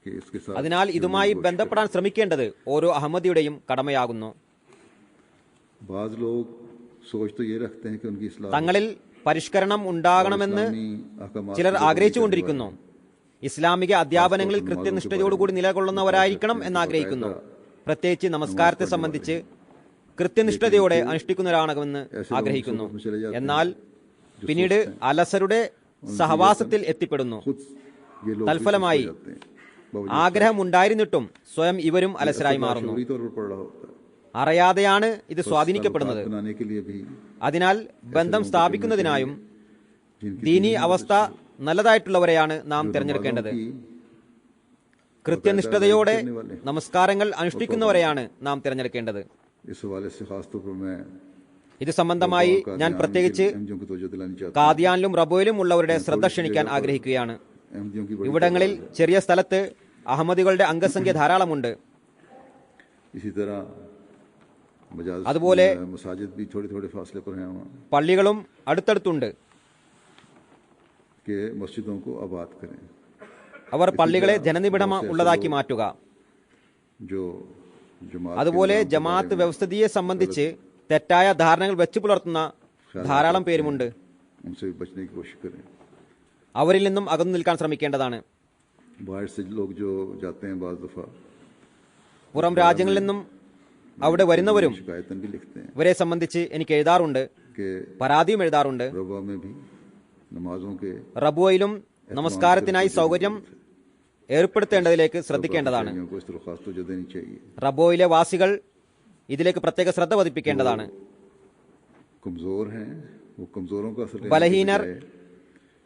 A: कि इसके साथ
B: അതിനാൽ ഇതുമായി ബന്ധപ്പെടാൻ ശ്രമിക്കേണ്ടത് ഓരോ അഹമ്മദിയുടെയും കടമയാകുന്നു.
A: बाज लोग सोच तो ये रखते हैं कि उनकी इस्लाह
B: തങ്ങളിൽ പരിഷ്കരണം ഉണ്ടാകണമെന്ന് ചിലർ ആഗ്രഹിച്ചുകൊണ്ടിരിക്കുന്നു. ഇസ്ലാമിക അധ്യാപനങ്ങളിൽ കൃത്യനിഷ്ഠയോടുകൂടി നിലകൊള്ളുന്നവരായിരിക്കണം എന്നാഗ്രഹിക്കുന്നു. പ്രത്യേകിച്ച് നമസ്കാരത്തെ സംബന്ധിച്ച് കൃത്യനിഷ്ഠതയോടെ അനുഷ്ഠിക്കുന്നവരാകണമെന്ന് ആഗ്രഹിക്കുന്നു. എന്നാൽ പിന്നീട് അലസരുടെ സഹവാസത്തിൽ എത്തിപ്പെടുന്നു.
A: खुद ये लोग
B: തൽഫലമായി ആഗ്രഹമുണ്ടായിരുന്നിട്ടും സ്വയം ഇവരും അലസരായി മാറുന്നു.
A: शौरी तौर पर पड़ रहा होता है।
B: അറിയാതെയാണ് ഇത് സ്വാധീനിക്കപ്പെടുന്നത്.
A: बनाने के लिए भी
B: അതിനാൽ ബന്ധം സ്ഥാപിക്കുന്നതിനായും
A: जिनकी
B: ദീനീ അവസ്ഥ നല്ലതായിട്ടുള്ളവരെയാണ് നാം തിരഞ്ഞെടുക്കേണ്ടത്. കൃത്യനിഷ്ഠതയോടെ നമസ്കാരങ്ങൾ അനുഷ്ഠിക്കുന്നവരെയാണ് നാം തിരഞ്ഞെടുക്കേണ്ടത്.
A: इस हवाले से खास तौर पर मैं
B: ഇത് സംബന്ധമായി ഞാൻ പ്രത്യേകിച്ച്
A: अहमदियों को तवज्जो दिलानी चाहता
B: കാദിയാനിലും റബോയിലും ഉള്ളവരുടെ ശ്രദ്ധ ക്ഷണിക്കാൻ ആഗ്രഹിക്കുകയാണ്.
A: हूं। अहमदियों की बड़ी
B: ഇവിടങ്ങളിൽ ചെറിയ സ്ഥലത്ത് അഹമ്മദികളുടെ അംഗസംഖ്യ ധാരാളമുണ്ട്.
A: इसी तरह
B: അതുപോലെ
A: मसाजिद भी थोड़े थोड़े फासले पर हैं वहाँ
B: പള്ളികളും അടുത്തടുത്തുണ്ട്.
A: कि मस्जिदों को आबाद करें.
B: അവർ പള്ളികളെ ജനനിബിഡം ഉള്ളതാക്കി മാറ്റുക.
A: जो जमात
B: അതുപോലെ ജമാഅത്ത് വ്യവസ്ഥിതിയെ സംബന്ധിച്ച് തെറ്റായ ധാരണകൾ വെച്ചു പുലർത്തുന്ന ധാരാളം പേരുമുണ്ട്.
A: उनसे भी बचने की कोशिश करें.
B: അവരിൽ നിന്നും അകന്നു നിൽക്കാൻ ശ്രമിക്കേണ്ടതാണ്.
A: बाहर से लोग जो जाते हैं बाज़ दफ़ा
B: പുറം രാജ്യങ്ങളിൽ നിന്നും അവിടെ വരുന്നവരും
A: शिकायतन भी लिखते हैं
B: ഇവരെ സംബന്ധിച്ച് എനിക്ക് എഴുതാറുണ്ട്,
A: कि
B: പരാതിയും എഴുതാറുണ്ട്.
A: रबा में भी नमाजों के
B: റബുവയിലും നമസ്കാരത്തിനായി സൗകര്യം ഏർപ്പെടുത്തേണ്ടതിലേക്ക് ശ്രദ്ധിക്കേണ്ടതാണ്.
A: को इस तरह खास तवज्जो देनी चाहिए.
B: റബോയിലെ വാസികൾ ഇതിലേക്ക് പ്രത്യേക ശ്രദ്ധ പതിപ്പിക്കേണ്ടതാണ്.
A: कमजोर हैं वो कमजोरों का असर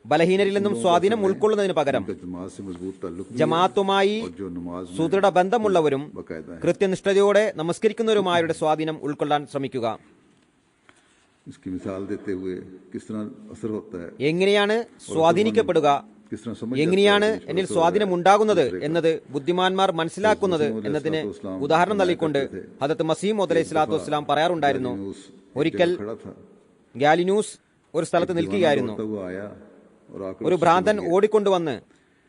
B: ബലഹീനരിൽ നിന്നും സ്വാധീനം ഉൾക്കൊള്ളുന്നതിന് പകരം
A: जमात से मजबूत ताल्लुक
B: ജമാഅത്തുമായി
A: और जो नमाज में
B: സുദൃഢ ബന്ധമുള്ളവരും
A: बाकायदा है
B: കൃത്യനിഷ്ഠതയോടെ നമസ്കരിക്കുന്നവരുമായവരുടെ സ്വാധീനം ഉൾക്കൊള്ളാൻ ശ്രമിക്കുക.
A: इसकी मिसाल देते हुए किस तरह असर होता है,
B: എങ്ങനെയാണ് സ്വാധീനിക്കപ്പെടുക,
A: किस तरह समझ
B: എങ്ങനെയാണ് എന്നിൽ സ്വാധീനം ഉണ്ടാകുന്നത് എന്നത് ബുദ്ധിമാന്മാർ മനസ്സിലാക്കുന്നത് എന്നതിന് ഉദാഹരണം നൽകിക്കൊണ്ട് ഹദരത്ത് മസീഹ് മൗഊദ് അലൈഹി സ്വലാത്തു വസ്സലാം പറയാറുണ്ടായിരുന്നു, ഒരിക്കൽ
A: खड़ा था
B: ഗാലിനൂസ് ഒരു സ്ഥലത്ത് നിൽക്കുകയായിരുന്നു.
A: तो वो आया और आकर
B: ഒരു ഭ്രാന്തൻ ഓടിക്കൊണ്ടുവന്ന്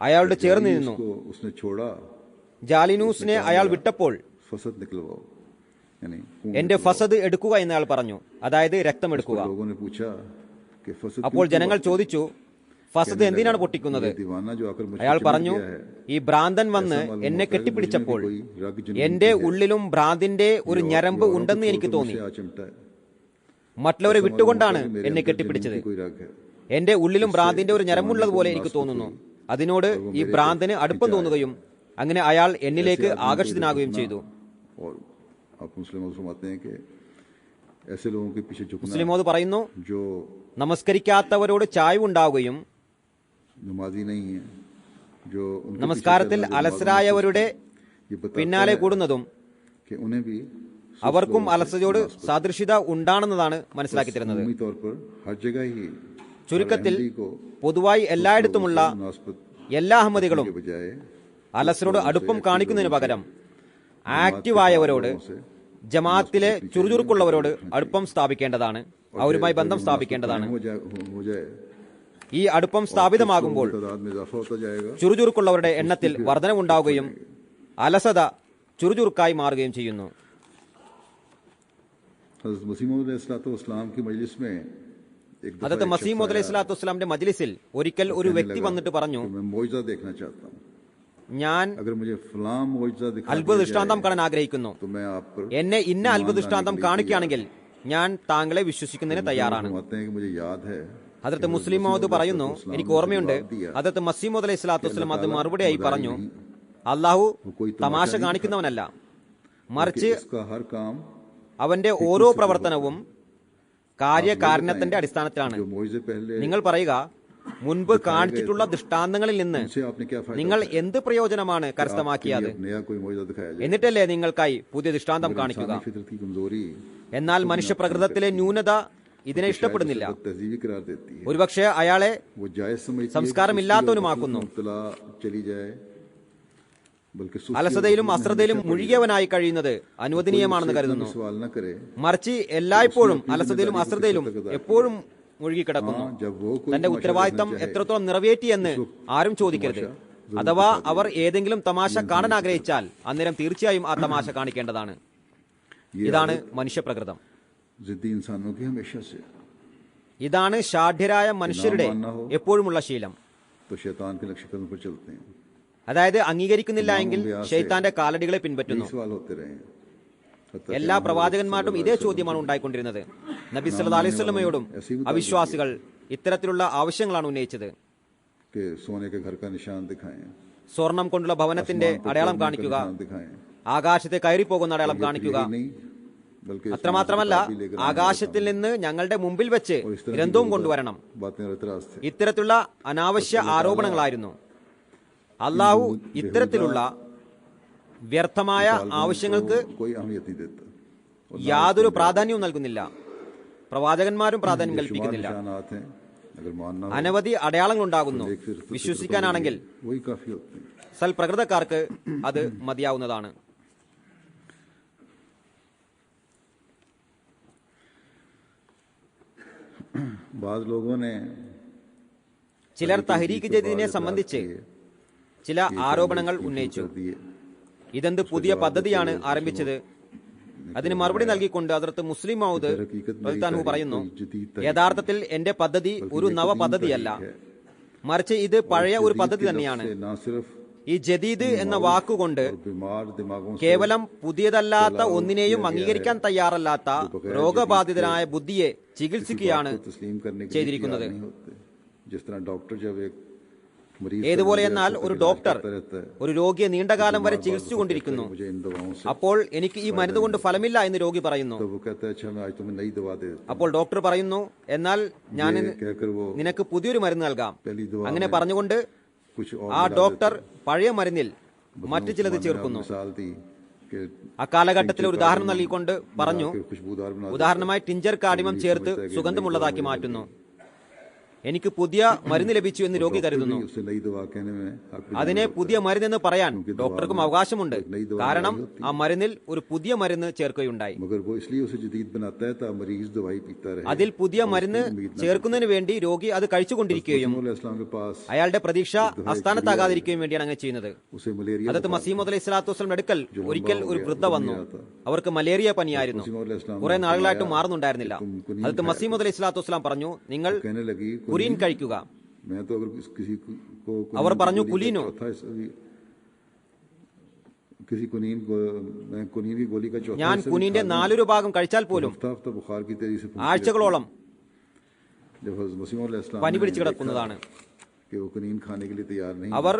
B: അയാളുടെ ചേർന്ന് നിന്നു.
A: उसको उसने छोड़ा,
B: ജാലിനൂസിനെ അയാൾ വിട്ടപ്പോൾ
A: फसद निकलवाओ यानी खून
B: എന്റെ ഫസദ് എടുക്കുക എന്ന് അയാൾ പറഞ്ഞു, അതായത് രക്തം എടുക്കുക.
A: लोगों ने पूछा कि फसद
B: അപ്പോൾ ജനങ്ങൾ ചോദിച്ചു, ഫസദ് എന്തിനാണ് പൊട്ടിക്കുന്നത്?
A: दीवाना जो आकर मुझे
B: അയാൾ പറഞ്ഞു, ഈ ഭ്രാന്തൻ വന്ന് എന്നെ കെട്ടിപ്പിടിച്ചപ്പോൾ എന്റെ ഉള്ളിലും ഭ്രാന്തിന്റെ ഒരു ഞരമ്പ് ഉണ്ടെന്ന് എനിക്ക് തോന്നി. മറ്റുള്ളവരെ വിട്ടുകൊണ്ടാണ് എന്നെ കെട്ടിപ്പിടിച്ചത്. എന്റെ ഉള്ളിലും ഭ്രാന്തിന്റെ ഒരു ഞരമ്പുള്ളതുപോലെ എനിക്ക് തോന്നുന്നു. അതിനോട് ഈ ഭ്രാന്തിന് അടുപ്പം തോന്നുകയും അങ്ങനെ അയാൾ എന്നിലേക്ക് ആകർഷിതനാകുകയും ചെയ്തു. മുസ്ലിമോദ് പറയുന്നു, നമസ്കരിക്കാത്തവരോട് ചായ്വുണ്ടാവുകയും നമസ്കാരത്തിൽ അലസരായവരുടെ പിന്നാലെ കൂടുന്നതും അവർക്കും അലസതയോട് സാദൃശ്യത ഉണ്ടാണെന്നതാണ് മനസ്സിലാക്കി തരുന്നത്. ചുരുക്കത്തിൽ പൊതുവായി എല്ലായിടത്തുമുള്ള എല്ലാ അഹമ്മദികളും അലസരോട് അടുപ്പം കാണിക്കുന്നതിന് പകരം ആക്റ്റീവായവരോട്, ജമാഅത്തിലെ ചുറുചുറുക്കുള്ളവരോട് അടുപ്പം സ്ഥാപിക്കേണ്ടതാണ്, അവരുമായി ബന്ധം സ്ഥാപിക്കേണ്ടതാണ്. ഈ അടുപ്പം സ്ഥാപിതമാകുമ്പോൾ ചുറുചുറുക്കുള്ളവരുടെ എണ്ണത്തിൽ വർധനവുണ്ടാവുകയും അലസത ചുറുചുറുക്കായി മാറുകയും ചെയ്യുന്നു. ഹദരത്ത് മസീഹ് മൗഊദ് അലൈഹി സ്വലാത്തു വസ്സലാമിന്റെ മജ്ലിസിൽ ഒരിക്കൽ ഒരു വ്യക്തി വന്നിട്ട് പറഞ്ഞു, ഞാൻ അത്ഭുത ദൃഷ്ടാന്തം കാണാൻ ആഗ്രഹിക്കുന്നു. എന്നെ ഇന്ന അത്ഭുത ദൃഷ്ടാന്തം കാണിക്കുകയാണെങ്കിൽ ഞാൻ താങ്കളെ വിശ്വസിക്കുന്നതിന് തയ്യാറാണ്. ഹദരത്ത് മുസ്ലിം മൗഊദ് പറയുന്നു, എനിക്ക് ഓർമ്മയുണ്ട്, ഹദരത്ത് മസീഹ് മൗഊദ് അലൈഹി സ്വലാത്തു വസ്സലാം അത് മറുപടിയായി പറഞ്ഞു, അള്ളാഹു തമാശ കാണിക്കുന്നവനല്ല, മറിച്ച് അവന്റെ ഓരോ പ്രവർത്തനവും കാര്യകാരണത്തിന്റെ അടിസ്ഥാനത്തിലാണ്. നിങ്ങൾ പറയുക, മുൻപ് കാണിച്ചിട്ടുള്ള ദൃഷ്ടാന്തങ്ങളിൽ നിന്ന് നിങ്ങൾ എന്ത് പ്രയോജനമാണ് കരസ്ഥമാക്കിയത്? എന്നിട്ടല്ലേ നിങ്ങൾക്കായി പുതിയ ദൃഷ്ടാന്തം കാണിക്കുക. എന്നാൽ മനുഷ്യപ്രകൃതത്തിലെ ന്യൂനത ഇതിനെ ഇഷ്ടപ്പെടുന്നില്ല. ഒരുപക്ഷെ അയാളെ സംസ്കാരമില്ലാത്തവനുമാക്കുന്നു. അലസതയിലും അശ്രദ്ധയിലും മുഴുകിയവനായി കഴിയുന്നത് അനുവദനീയമാണെന്ന് കരുതുന്നു. മറിച്ച് എല്ലായ്പ്പോഴും അലസതയിലും അശ്രദ്ധയിലും എപ്പോഴും മുഴുകിക്കിടക്കുന്നു. തന്റെ ഉത്തരവാദിത്തം എത്രത്തോളം നിറവേറ്റിയെന്ന് ആരും ചോദിക്കരുത്. അഥവാ അവർ ഏതെങ്കിലും തമാശ കാണാൻ ആഗ്രഹിച്ചാൽ അന്നേരം തീർച്ചയായും ആ തമാശ കാണിക്കേണ്ടതാണ്. ഇതാണ് മനുഷ്യപ്രകൃതം. ഇതാണ് ഷാഢ്യരായ മനുഷ്യരുടെ എപ്പോഴുമുള്ള ശീലം. അതായത് അംഗീകരിക്കുന്നില്ല എങ്കിൽ ശൈത്താന്റെ കാലടികളെ പിൻപറ്റുന്നു. എല്ലാ പ്രവാചകന്മാരും ഇതേ ചോദ്യമാണ് ഉണ്ടായിക്കൊണ്ടിരുന്നത്. നബി സല്ലല്ലാഹു അലൈഹി വസല്ലമയോടും അവിശ്വാസികൾ ഇത്തരത്തിലുള്ള ആവശ്യങ്ങളാണ് ഉന്നയിച്ചത്. സ്വർണം കൊണ്ടുള്ള ഭവനത്തിന്റെ അടയാളം കാണിക്കുക, ആകാശത്തെ കയറിപ്പോകുന്ന അടയാളം കാണിക്കുക. അത്രമാത്രമല്ല, ആകാശത്തിൽ നിന്ന് ഞങ്ങളുടെ മുമ്പിൽ വെച്ച് ഗ്രന്ഥവും കൊണ്ടുവരണം. ഇത്തരത്തിലുള്ള അനാവശ്യ ആരോപണങ്ങളായിരുന്നു. അള്ളാഹു ഇത്തരത്തിലുള്ള വ്യർത്ഥമായ ആവശ്യങ്ങൾക്ക് യാതൊരു പ്രാധാന്യവും നൽകുന്നില്ല. പ്രവാചകന്മാരും പ്രാധാന്യം കൽപ്പിക്കുന്നില്ല. അനവധി അടയാളങ്ങൾ ഉണ്ടാകുന്നു. വിശ്വസിക്കാനാണെങ്കിൽ സൽപ്രകൃതക്കാർക്ക് അത് മതിയാവുന്നതാണ്.
A: बाद लोगों ने
B: ചിലർ തഹരീക്ക് ജദീദിനെ സംബന്ധിച്ച് ചില ആരോപണങ്ങൾ ഉന്നയിച്ചു. ഇതെന്ത് പുതിയ പദ്ധതിയാണ് ആരംഭിച്ചത്? അതിന് മറുപടി നൽകിക്കൊണ്ട് ഹദ്റത്ത് മുസ്ലിം മൗദ് റളിയല്ലാഹു അൻഹു പറയുന്നു, യഥാർത്ഥത്തിൽ എന്റെ പദ്ധതി ഒരു നവ പദ്ധതിയല്ല, മറിച്ച് ഇത് പഴയ ഒരു പദ്ധതി തന്നെയാണ്. ഈ ജദീദ് എന്ന വാക്കുകൊണ്ട് കേവലം പുതിയതല്ലാത്ത ഒന്നിനെയും അംഗീകരിക്കാൻ തയ്യാറല്ലാത്ത രോഗബാധിതനായ ബുദ്ധിയെ ചികിത്സിക്കുകയാണ് ചെയ്തിരിക്കുന്നത്. ഏതുപോലെ എന്നാൽ ഒരു ഡോക്ടർ ഒരു രോഗിയെ നീണ്ടകാലം വരെ ചികിത്സിച്ചുകൊണ്ടിരിക്കുന്നു. അപ്പോൾ എനിക്ക് ഈ മരുന്ന് കൊണ്ട് ഫലമില്ല എന്ന് രോഗി പറയുന്നു. അപ്പോൾ ഡോക്ടർ പറയുന്നു, എന്നാൽ ഞാൻ നിനക്ക് പുതിയൊരു മരുന്ന് നൽകാം. അങ്ങനെ പറഞ്ഞുകൊണ്ട് ആ ഡോക്ടർ പഴയ മരുന്നിൽ മറ്റു ചിലത് ചേർക്കുന്നു. അക്കാലഘട്ടത്തിൽ ഒരു ഉദാഹരണം നൽകിക്കൊണ്ട് പറഞ്ഞു, ഉദാഹരണമായി ടിഞ്ചർ കാഡിമം ചേർത്ത് സുഗന്ധമുള്ളതാക്കി മാറ്റുന്നു. എനിക്ക് പുതിയ മരുന്ന് ലഭിച്ചു എന്ന് രോഗി കരുതുന്നു. അതിനെ പുതിയ മരുന്നെന്ന് പറയാൻ ഡോക്ടർക്കും അവകാശമുണ്ട്, കാരണം ആ മരുന്നിൽ ഒരു പുതിയ മരുന്ന് ചേർക്കുകയുണ്ടായി. അതിൽ പുതിയ മരുന്ന് ചേർക്കുന്നതിന് വേണ്ടി രോഗി അത് കഴിച്ചുകൊണ്ടിരിക്കുകയും അയാളുടെ പ്രതീക്ഷ അസ്ഥാനത്താകാതിരിക്കുകയും വേണ്ടിയാണ് അങ്ങനെ ചെയ്യുന്നത്. ഹദ്റത്ത് മസീഹ് മൗഊദ് അലൈഹി സ്വലാത്തു വസ്സലാം അടുക്കൽ ഒരിക്കൽ ഒരു വൃദ്ധ വന്നു. അവർക്ക് മലേറിയ പനിയായിരുന്നു, കുറെ നാളുകളായിട്ട് മാറുന്നുണ്ടായിരുന്നില്ല. ഹദ്റത്ത് മസീഹ് മൗഊദ് അലൈഹി സ്വലാത്തു വസ്സലാം പറഞ്ഞു, നിങ്ങൾ കുലീൻ കഴിക്കുക. അവർ പറഞ്ഞു, കുലീനോ? ഞാൻ കുനീന്റെ 4 ഭാഗം കഴിച്ചാൽ പോലും ആഴ്ചകളോളം പനി പിടിച്ചു കിടക്കുന്നതാണ്. അവർ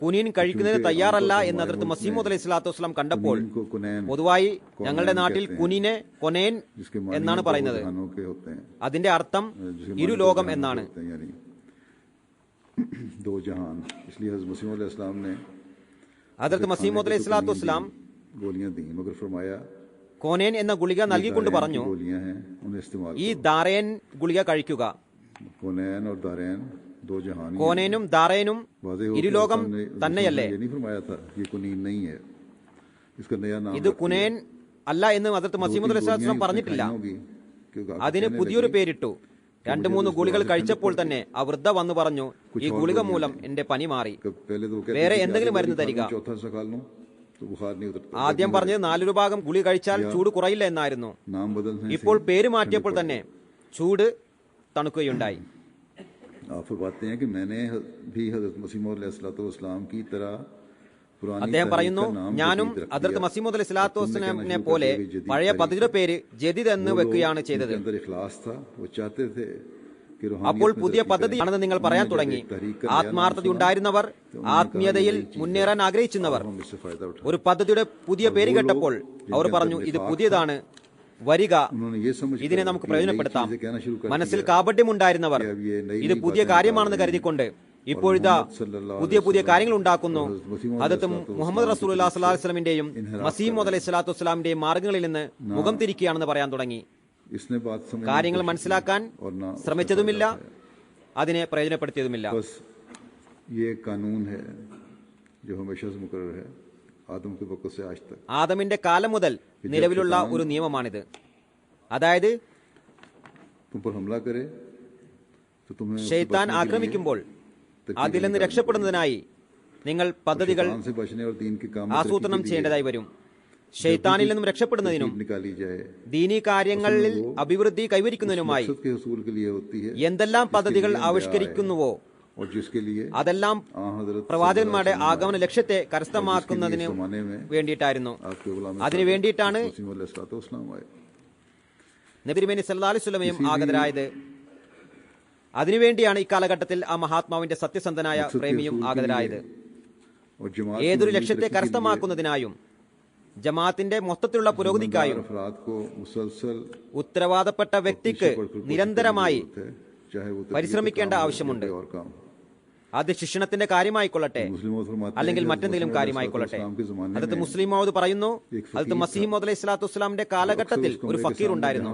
B: കുനീൻ കഴിക്കുന്നതിന് തയ്യാറല്ല എന്ന് ഹദ്റത്ത് മസീഹ് മൗഊദ് അലൈഹി സ്വലാത്തു വസ്സലാം കണ്ടപ്പോൾ, പൊതുവായി ഞങ്ങളുടെ നാട്ടിൽ കുനീനെ കൊനേൻ എന്നാണ് പറയുന്നത്. അതിന്റെ അർത്ഥം ഇരുലോകം എന്നാണ്. ഹദ്റത്ത് മസീഹ് മൗഊദ് അലൈഹി സ്വലാത്തു വസ്സലാം കോനേൻ എന്ന ഗുളിക നൽകിക്കൊണ്ട് പറഞ്ഞു, ഈ ദാറേൻ ഗുളിക കഴിക്കുക. കോനേനും ദാറേനും ഇരുലോകം തന്നെയല്ലേ? ഇത് കുനേൻ അല്ല എന്ന് ഹദ്റത്ത് മസീഹ് മൗഊദ് അലൈഹി സ്വലാത്തു വസ്സലാം പറഞ്ഞിട്ടില്ല. അതിന് പുതിയൊരു പേരിട്ടു. 2-3 ഗുളികൾ കഴിച്ചപ്പോൾ തന്നെ ആ വൃദ്ധ വന്നു പറഞ്ഞു, ഈ ഗുളിക മൂലം എന്റെ പനി മാറി, വേറെ എന്തെങ്കിലും മരുന്ന് തരിക. ആദ്യം പറഞ്ഞത് 4 ഭാഗം ഗുളിക കഴിച്ചാൽ ചൂട് കുറയില്ല എന്നായിരുന്നു. ഇപ്പോൾ പേര് മാറ്റിയപ്പോൾ തന്നെ ചൂട് തണുക്കുകയുണ്ടായി. അദ്ദേഹം പറയുന്നു, ഞാനും ഹദ്റത്ത് മസീഹ് മൗഊദ് അലൈഹി സ്വലാത്തു വസ്സലാമിനെ പോലെ പഴയ പദ്ധതിയുടെ പേര് ജദീദ് എന്ന് വെക്കുകയാണ് ചെയ്തത്. അപ്പോൾ പുതിയ പദ്ധതിയാണെന്ന് നിങ്ങൾ പറയാൻ തുടങ്ങി. ആത്മാർത്ഥത ഉണ്ടായിരുന്നവർ, ആത്മീയതയിൽ മുന്നേറാൻ ആഗ്രഹിച്ചിരുന്നവർ ഒരു പദ്ധതിയുടെ പുതിയ പേര് കേട്ടപ്പോൾ അവർ പറഞ്ഞു, ഇത് പുതിയതാണ്, വരിക, ഇതിനെ നമുക്ക് പ്രയോജനപ്പെടുത്താം. മനസ്സിൽ കാപട്യമുണ്ടായിരുന്നവർ ഇത് പുതിയ കാര്യമാണെന്ന് കരുതിക്കൊണ്ട് ഇപ്പോഴിതാ പുതിയ കാര്യങ്ങൾ ഉണ്ടാക്കുന്നു. ഹദ്റത്ത് മുഹമ്മദ് റസൂലുള്ളാഹി സ്വല്ലല്ലാഹു അലൈഹി വസല്ലമിന്റെയും മസീഹ് മൗഊദ് അലൈഹി സ്വലാത്തു വസ്സലാമിന്റെയും മാർഗങ്ങളിൽ നിന്ന് മുഖം തിരിക്കുകയാണെന്ന് പറയാൻ തുടങ്ങി. കാര്യങ്ങൾ മനസ്സിലാക്കാൻ ശ്രമിച്ചതുമില്ല, അതിനെ പ്രയോജനപ്പെടുത്തിയതുമില്ല. ആദമിന്റെ കാലം മുതൽ നിലവിലുള്ള ഒരു നിയമമാണിത്. അതായത് ശൈത്താൻ ആക്രമിക്കുമ്പോൾ അതിൽ നിന്ന് രക്ഷപ്പെടുന്നതിനായി നിങ്ങൾ പദ്ധതികൾ ആസൂത്രണം ചെയ്യേണ്ടതായി വരും. ശൈത്താനിൽ നിന്നും രക്ഷപ്പെടുന്നതിനും ദീനീ കാര്യങ്ങളിൽ അഭിവൃദ്ധി കൈവരിക്കുന്നതിനുമായി എന്തെല്ലാം പദ്ധതികൾ ആവിഷ്കരിക്കുന്നുവോ അതെല്ലാം പ്രവാചകന്മാരുടെ ആഗമന ലക്ഷ്യത്തെ കരസ്ഥമാക്കുന്നതിന് വേണ്ടിയിട്ടായിരുന്നു. അതിനു വേണ്ടിയിട്ടാണ് നബി തിരുമേനി സല്ലല്ലാഹു അലൈഹി വസല്ലമയും ആഗതരായത്. അതിനുവേണ്ടിയാണ് ഇക്കാലഘട്ടത്തിൽ ആ മഹാത്മാവിന്റെ സത്യസന്ധനായ പ്രേമിയും ആഗതരായത്. ഏതൊരു ലക്ഷ്യത്തെ കരസ്ഥമാക്കുന്നതിനായും ജമാഅത്തിന്റെ മൊത്തത്തിലുള്ള പുരോഗതിക്കായും ഉത്തരവാദപ്പെട്ട വ്യക്തിക്ക് നിരന്തരമായി പരിശ്രമിക്കേണ്ട ആവശ്യമുണ്ട്. അത് ശിക്ഷണത്തിന്റെ കാര്യമായിക്കൊള്ളട്ടെ, അല്ലെങ്കിൽ മറ്റെന്തെങ്കിലും കാര്യമായിക്കൊള്ളട്ടെ. ഹദ്റത്ത് മുസ്ലിം മൗഊദ് പറയുന്നു, ഹദ്റത്ത് മസീഹ് മൗഊദ് അലൈഹി സ്വലാത്തു വസ്സലാമിന്റെ കാലഘട്ടത്തിൽ ഒരു ഫക്കീർ ഉണ്ടായിരുന്നു.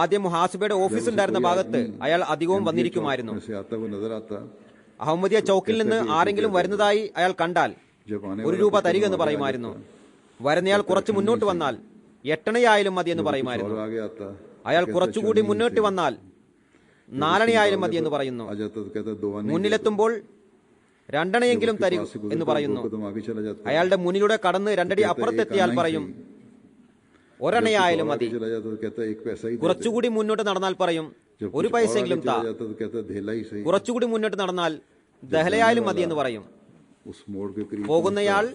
B: ആദ്യം മുഹാസിബയുടെ ഓഫീസ് ഉണ്ടായിരുന്ന ഭാഗത്ത് അയാൾ അധികവും വന്നിരിക്കുമായിരുന്നു. അഹമ്മദിയ ചൌക്കിൽ നിന്ന് ആരെങ്കിലും വരുന്നതായി അയാൾ കണ്ടാൽ 1 രൂപ തരിക എന്ന് പറയുമായിരുന്നു. വരുന്നയാൾ കുറച്ച് മുന്നോട്ട് വന്നാൽ 8 മതി എന്ന് പറയുമായിരുന്നു. അയാൾ കുറച്ചുകൂടി മുന്നോട്ട് വന്നാൽ 4 അണയായാലും മതി എന്ന് പറയുന്നു.
A: आ जाता तो कहता 2 आने
B: മുന്നിലെത്തുമ്പോൾ 2 അണയെങ്കിലും തരൂ എന്ന് പറയുന്നു.
A: कदम आगे चला जाता
B: അയാളുടെ മുന്നിലൂടെ കടന്ന് 2 അടി അപ്പുറത്തെത്തിയാൽ പറയും 1 അണയായാലും മതി.
A: चला जाता तो कहता 1 पैसा ही
B: കുറച്ചുകൂടി മുന്നോട്ട് നടന്നാൽ പറയും 1 പൈസയെങ്കിലും താ.
A: चला जाता तो कहता धेला ही सही
B: കുറച്ചുകൂടി മുന്നോട്ട് നടന്നാൽ ദഹലയായാലും മതി എന്ന് പറയും.
A: उस मोड़ के करीब
B: പോകുന്നയാൾ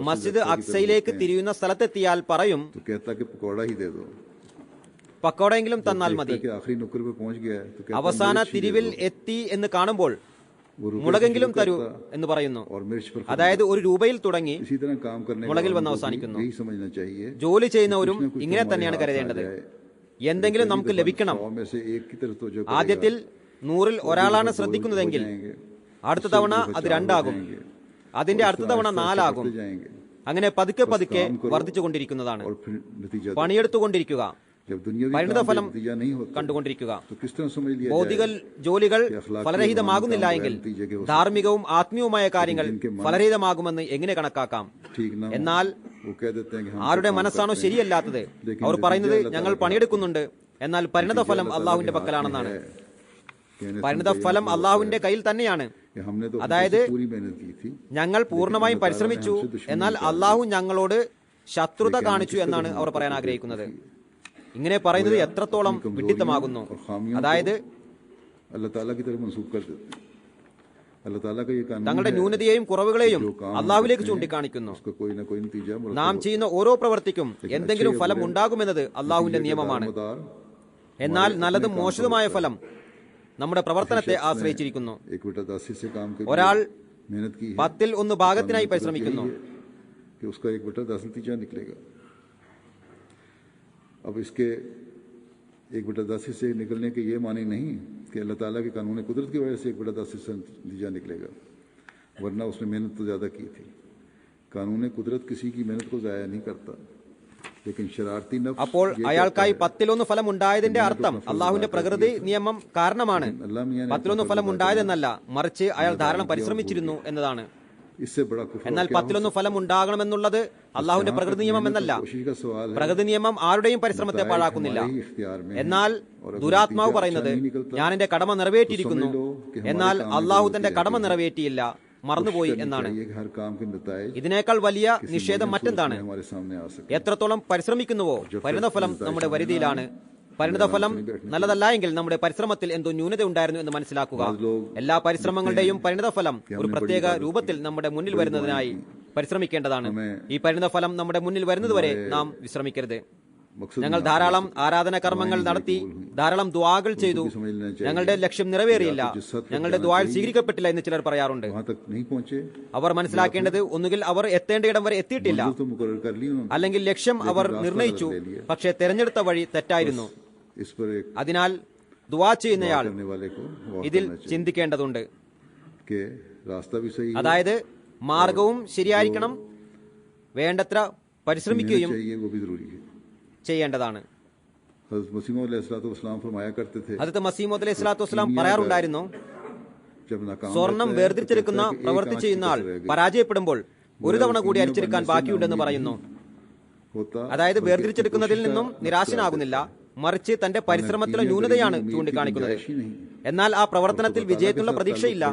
B: മസ്ജിദ് അക്സയിലേക്ക് തിരിയുന്ന സ്ഥലത്തെത്തിയാൽ പറയും
A: तो कहता कि पकौड़ा ही दे दो
B: പക്കോടെങ്കിലും തന്നാൽ മതി.
A: कि आखिरी नुक्कर पे पहुंच गया है तो कहता
B: അവസാന തിരിവിൽ എത്തി എന്ന് കാണുമ്പോൾ മുളകെങ്കിലും തരൂ എന്ന് പറയുന്നു.
A: और मिर्च पर
B: അതായത് 1 രൂപയിൽ തുടങ്ങി
A: इसी तरह काम करने
B: മുളകിൽ വന്ന്
A: वालों को
B: അവസാനിക്കുന്നു.
A: यही समझना चाहिए
B: ജോലി ചെയ്യുന്നവരും ഇങ്ങനെ തന്നെയാണ് കരുതേണ്ടത്. എന്തെങ്കിലും നമുക്ക് ലഭിക്കണം.
A: 100 में से एक की तरफ तवज्जो
B: ആദ്യത്തിൽ 100-ൽ ഒരാളാണ് ശ്രദ്ധിക്കുന്നതെങ്കിൽ അടുത്ത തവണ അത് 2 ആകും, അതിന്റെ അടുത്ത തവണ 4 ആകും.
A: जाएंगे
B: അങ്ങനെ പതുക്കെ പതുക്കെ വർദ്ധിച്ചുകൊണ്ടിരിക്കുന്നതാണ്.
A: और फिर नतीजा
B: പണിയെടുത്തുകൊണ്ടിരിക്കുക,
A: जब दुनियावी
B: പരിണിത
A: काम
B: ഫലം
A: में नतीजा नहीं होता
B: കണ്ടുകൊണ്ടിരിക്കുക.
A: तो किस तरह समझ लिया
B: ഭൗതിക ജോലികൾ ഫലരഹിതമാകുന്നില്ല എങ്കിൽ ധാർമ്മികവും ആത്മീയവുമായ കാര്യങ്ങൾ ഫലരഹിതമാകുമെന്ന് എങ്ങനെ കണക്കാക്കാം?
A: ठीक ना
B: എന്നാൽ
A: वो कह देते हैं कि हम
B: ആരുടെ മനസ്സാണോ ശരിയല്ലാത്തത് അവർ പറയുന്നത് ഞങ്ങൾ പണിയെടുക്കുന്നുണ്ട്, എന്നാൽ പരിണിത ഫലം അള്ളാഹുവിന്റെ പക്കലാണെന്നാണ്. പരിണിത ഫലം അള്ളാഹുവിന്റെ കയ്യിൽ തന്നെയാണ്.
A: कि हमने तो
B: അതായത്
A: पूरी मेहनत की थी
B: ഞങ്ങൾ പൂർണ്ണമായും പരിശ്രമിച്ചു, എന്നാൽ അള്ളാഹു ഞങ്ങളോട് ശത്രുത കാണിച്ചു എന്നാണ് അവർ പറയാൻ ആഗ്രഹിക്കുന്നത്. ഇങ്ങനെ പറയുന്നത് എത്രത്തോളം വിഡ്ഢിത്തമാകുന്നു. അതായത്
A: अल्लाह ताला की तरफ मंसूब कर देते हैं अल्लाह ताला का ये कानून
B: തങ്ങളുടെ ന്യൂനതയെയും കുറവുകളെയും അള്ളാഹുവിലേക്ക് ചൂണ്ടിക്കാണിക്കുന്നു.
A: उसका कोई ना कोई नतीजा
B: നാം ചെയ്യുന്ന ഓരോ പ്രവൃത്തിക്കും എന്തെങ്കിലും ഫലം ഉണ്ടാകുമെന്നത് അള്ളാഹുവിന്റെ നിയമമാണ്. എന്നാൽ നല്ലതും മോശവുമായ ഫലം നമ്മുടെ പ്രവർത്തനത്തെ ആശ്രയിച്ചിരിക്കുന്നു.
A: एक बेटा 10 से काम करके
B: ഒരാൾ
A: मेहनत की
B: 10-ൽ 1 ഭാഗത്തിനായി പരിശ്രമിക്കുന്നു.
A: कि उसका 1 बेटा 10 नतीजा निकलेगा. अब इसके 1 बेटा 10 से निकलने के ये माने नहीं कि अल्लाह ताला के कानून कुदरत की वजह से 1 बेटा 10 से नतीजा निकलेगा, वरना उसने मेहनत तो ज्यादा की थी. कानून कुदरत किसी की मेहनत को जाया नहीं करता, लेकिन शरारती नफ्स
B: അപ്പോൾ അയാൾക്കായി 10-ൽ 1 ഫലം ഉണ്ടായതിന്റെ അർത്ഥം അള്ളാഹുവിന്റെ പ്രകൃതി നിയമം കാരണമാണ്. 10-ൽ 1 ഫലം ഉണ്ടായതെന്നല്ല, മറിച്ച് അയാൾ ധാരാളം പരിശ്രമിച്ചിരുന്നു എന്നതാണ്.
A: इससे बड़ा कुफ्र
B: എന്നാൽ 10-ൽ 1 ഫലം ഉണ്ടാകണമെന്നുള്ളത് അള്ളാഹുവിന്റെ പ്രകൃതി നിയമം എന്നല്ല.
A: कोशिश का सवाल है.
B: പ്രകൃതി നിയമം ആരുടെയും പരിശ്രമത്തെ പാഴാക്കുന്നില്ല. എന്നാൽ ദുരാത്മാവ് പറയുന്നത് ഞാൻ എന്റെ കടമ നിറവേറ്റിയിരിക്കുന്നു, എന്നാൽ അള്ളാഹു തന്റെ കടമ നിറവേറ്റിയില്ല, മറന്നുപോയി എന്നാണ്.
A: ये हर काम के नताइज
B: ഇതിനേക്കാൾ വലിയ നിഷേധം മറ്റെന്താണ്?
A: हमारे सामने आ सकते
B: എത്രത്തോളം പരിശ്രമിക്കുന്നുവോ പരിണിതഫലം നമ്മുടെ വരുതിയിലാണ്. പരിണിതഫലം നല്ലതല്ല എങ്കിൽ നമ്മുടെ പരിശ്രമത്തിൽ എന്തോ ന്യൂനത ഉണ്ടായിരുന്നു എന്ന് മനസ്സിലാക്കുക. എല്ലാ പരിശ്രമങ്ങളുടെയും പരിണിതഫലം ഒരു പ്രത്യേക രൂപത്തിൽ നമ്മുടെ മുന്നിൽ വരുന്നതിനായി പരിശ്രമിക്കേണ്ടതാണ്. ഈ പരിണിതഫലം നമ്മുടെ മുന്നിൽ വരുന്നതുവരെ നാം വിശ്രമിക്കരുത്. ഞങ്ങൾ ധാരാളം ആരാധന കർമ്മങ്ങൾ നടത്തി, ധാരാളം ദുആകൾ ചെയ്തു, ഞങ്ങളുടെ ലക്ഷ്യം നിറവേറിയില്ല, ഞങ്ങളുടെ ദുആകൾ സ്വീകരിക്കപ്പെട്ടില്ല എന്ന് ചിലർ പറയാറുണ്ട്.
A: वहां तक नहीं पहुंचे
B: അവർ മനസ്സിലാക്കേണ്ടത് ഒന്നുകിൽ അവർ എത്തേണ്ട ഇടം വരെ എത്തിയിട്ടില്ല,
A: तो मुकर्रर कर ली उन्होंने.
B: അല്ലെങ്കിൽ ലക്ഷ്യം അവർ നിർണയിച്ചു, പക്ഷേ തെരഞ്ഞെടുത്ത വഴി തെറ്റായിരുന്നു.
A: इस पर एक
B: അതിനാൽ ദുആ ചെയ്യുന്നയാൾ
A: करने वाले को गौर
B: ഇതിൽ
A: करना चाहिए
B: ചിന്തിക്കേണ്ടതുണ്ട്.
A: कि रास्ता भी सही है,
B: അതായത് മാർഗവും ശരിയായിരിക്കണം, വേണ്ടത്ര പരിശ്രമിക്കുകയും
A: चाहिए वो भी जरूरी है.
B: ചെയ്യേണ്ടതാണ്.
A: हज़रत मसीह अलैहिस्सलाम फरमाया करते थे
B: ഹദരത്ത് മസീഹ് അലൈഹി സ്വലാത്തു വസ്സലാം പറയാറുണ്ടായിരുന്നു,
A: जब नाकाम
B: സ്വർണം
A: रहता है,
B: വേർതിരിച്ചെടുക്കുന്ന
A: तो कहता है कि
B: പ്രവൃത്തി
A: एक
B: ചെയ്യുന്ന ആൾ
A: आंच की तरह
B: പരാജയപ്പെടുമ്പോൾ ഒരു തവണ കൂടി അരിച്ചെടുക്കാൻ ബാക്കിയുണ്ടെന്ന് പറയുന്നു.
A: होता
B: അതായത് വേർതിരിച്ചെടുക്കുന്നതിൽ നിന്നും നിരാശനാകുന്നില്ല, മറിച്ച് തന്റെ പരിശ്രമത്തിലെ ന്യൂനതയാണ് ചൂണ്ടിക്കാണിക്കുന്നത്. എന്നാൽ ആ പ്രവർത്തനത്തിൽ വിജയത്തിനുള്ള പ്രതീക്ഷയില്ല.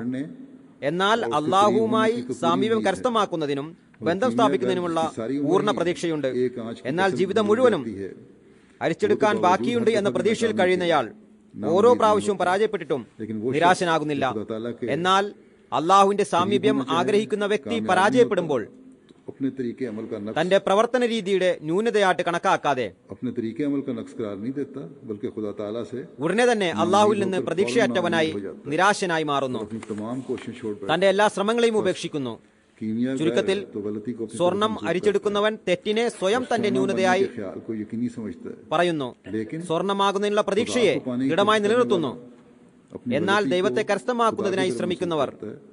B: എന്നാൽ അള്ളാഹുവുമായി സാമീപ്യം കരസ്ഥമാക്കുന്നതിനും ബന്ധം സ്ഥാപിക്കുന്നതിനുമുള്ള പൂർണ്ണ പ്രതീക്ഷയുണ്ട്. എന്നാൽ ജീവിതം മുഴുവനും അരിച്ചെടുക്കാൻ ബാക്കിയുണ്ട് എന്ന പ്രതീക്ഷയിൽ കഴിയുന്നയാൾ ഓരോ പ്രാവശ്യവും പരാജയപ്പെട്ടിട്ടും നിരാശനാകുന്നില്ല. എന്നാൽ അള്ളാഹുവിന്റെ സാമീപ്യം ആഗ്രഹിക്കുന്ന വ്യക്തി പരാജയപ്പെടുമ്പോൾ
A: अपने तरीके अमल का नक्स
B: തന്റെ പ്രവർത്തന രീതിയുടെ ന്യൂനതയായിട്ട് കണക്കാക്കാതെ
A: अपने तरीके अमल का नक्स करार नहीं देता, बल्कि खुदा ताला से
B: ഉടനെ തന്നെ അള്ളാഹുവിൽ നിന്ന് പ്രതീക്ഷയറ്റവനായി നിരാശനായി മാറുന്നു.
A: अपनी तमाम कोशिश छोड़ बैठता
B: തന്റെ എല്ലാ ശ്രമങ്ങളെയും ഉപേക്ഷിക്കുന്നു.
A: कीमिया
B: ചുരുക്കത്തിൽ
A: तो गलती को अपनी
B: സ്വർണം അരിച്ചെടുക്കുന്നവൻ തെറ്റിനെ സ്വയം തന്റെ ന്യൂനതയായി
A: के ख्याल को यकीनी समझता है,
B: പറയുന്നു.
A: लेकिन
B: സ്വർണമാകുന്നതിനുള്ള പ്രതീക്ഷയെ ദൃഢമായി നിലനിർത്തുന്നു.
A: अपनी
B: എന്നാൽ ദൈവത്തെ കരസ്ഥമാക്കുന്നതിനായി ശ്രമിക്കുന്നവർ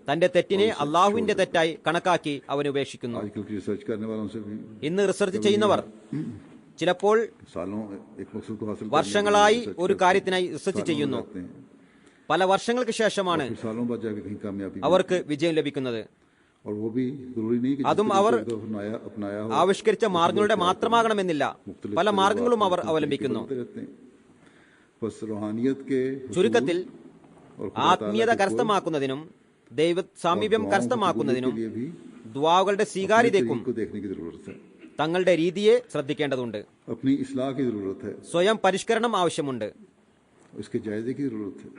B: തന്റെ തെറ്റിനെ അള്ളാഹുവിന്റെ തെറ്റായി കണക്കാക്കി അവനെ ഉപേക്ഷിക്കുന്നു.
A: आजकल की रिसर्च करने वालों से भी
B: ഇന്ന് റിസർച്ച് ചെയ്യുന്നവർ ചിലപ്പോൾ
A: सालों एक मकसद को हासिल
B: വർഷങ്ങളായി ഒരു കാര്യത്തിനായി റിസർച്ച് ചെയ്യുന്നു.
A: करते हैं,
B: പല വർഷങ്ങൾക്ക് ശേഷമാണ്
A: फिर सालों बाद जाके कहीं कामयाबी
B: അവർക്ക് വിജയം ലഭിക്കുന്നത്.
A: और वो भी जरूरी नहीं कि
B: അതും
A: जिस
B: അവർ
A: तरीके को अपनाया हो
B: ആവിഷ്കരിച്ച മാർഗങ്ങളുടെ മാത്രമാകണമെന്നില്ല. പല മാർഗങ്ങളും അവർ അവലംബിക്കുന്നു.
A: रहते हैं. बस रूहानियत के
B: ചുരുക്കത്തിൽ
A: और खुदा
B: ആത്മീയത കരസ്ഥമാക്കുന്നതിനും ദൈവ സാമീപ്യം കരസ്ഥമാക്കുന്നതിനും ദുആകളുടെ സ്വീകാര്യതയ്ക്കും
A: को देखने की जरूरत है,
B: തങ്ങളുടെ രീതിയെ ശ്രദ്ധിക്കേണ്ടതുണ്ട്.
A: अपनी इस्लाह की जरूरत है,
B: സ്വയം പരിഷ്കരണം ആവശ്യമുണ്ട്.
A: उसके जायजे की जरूरत है.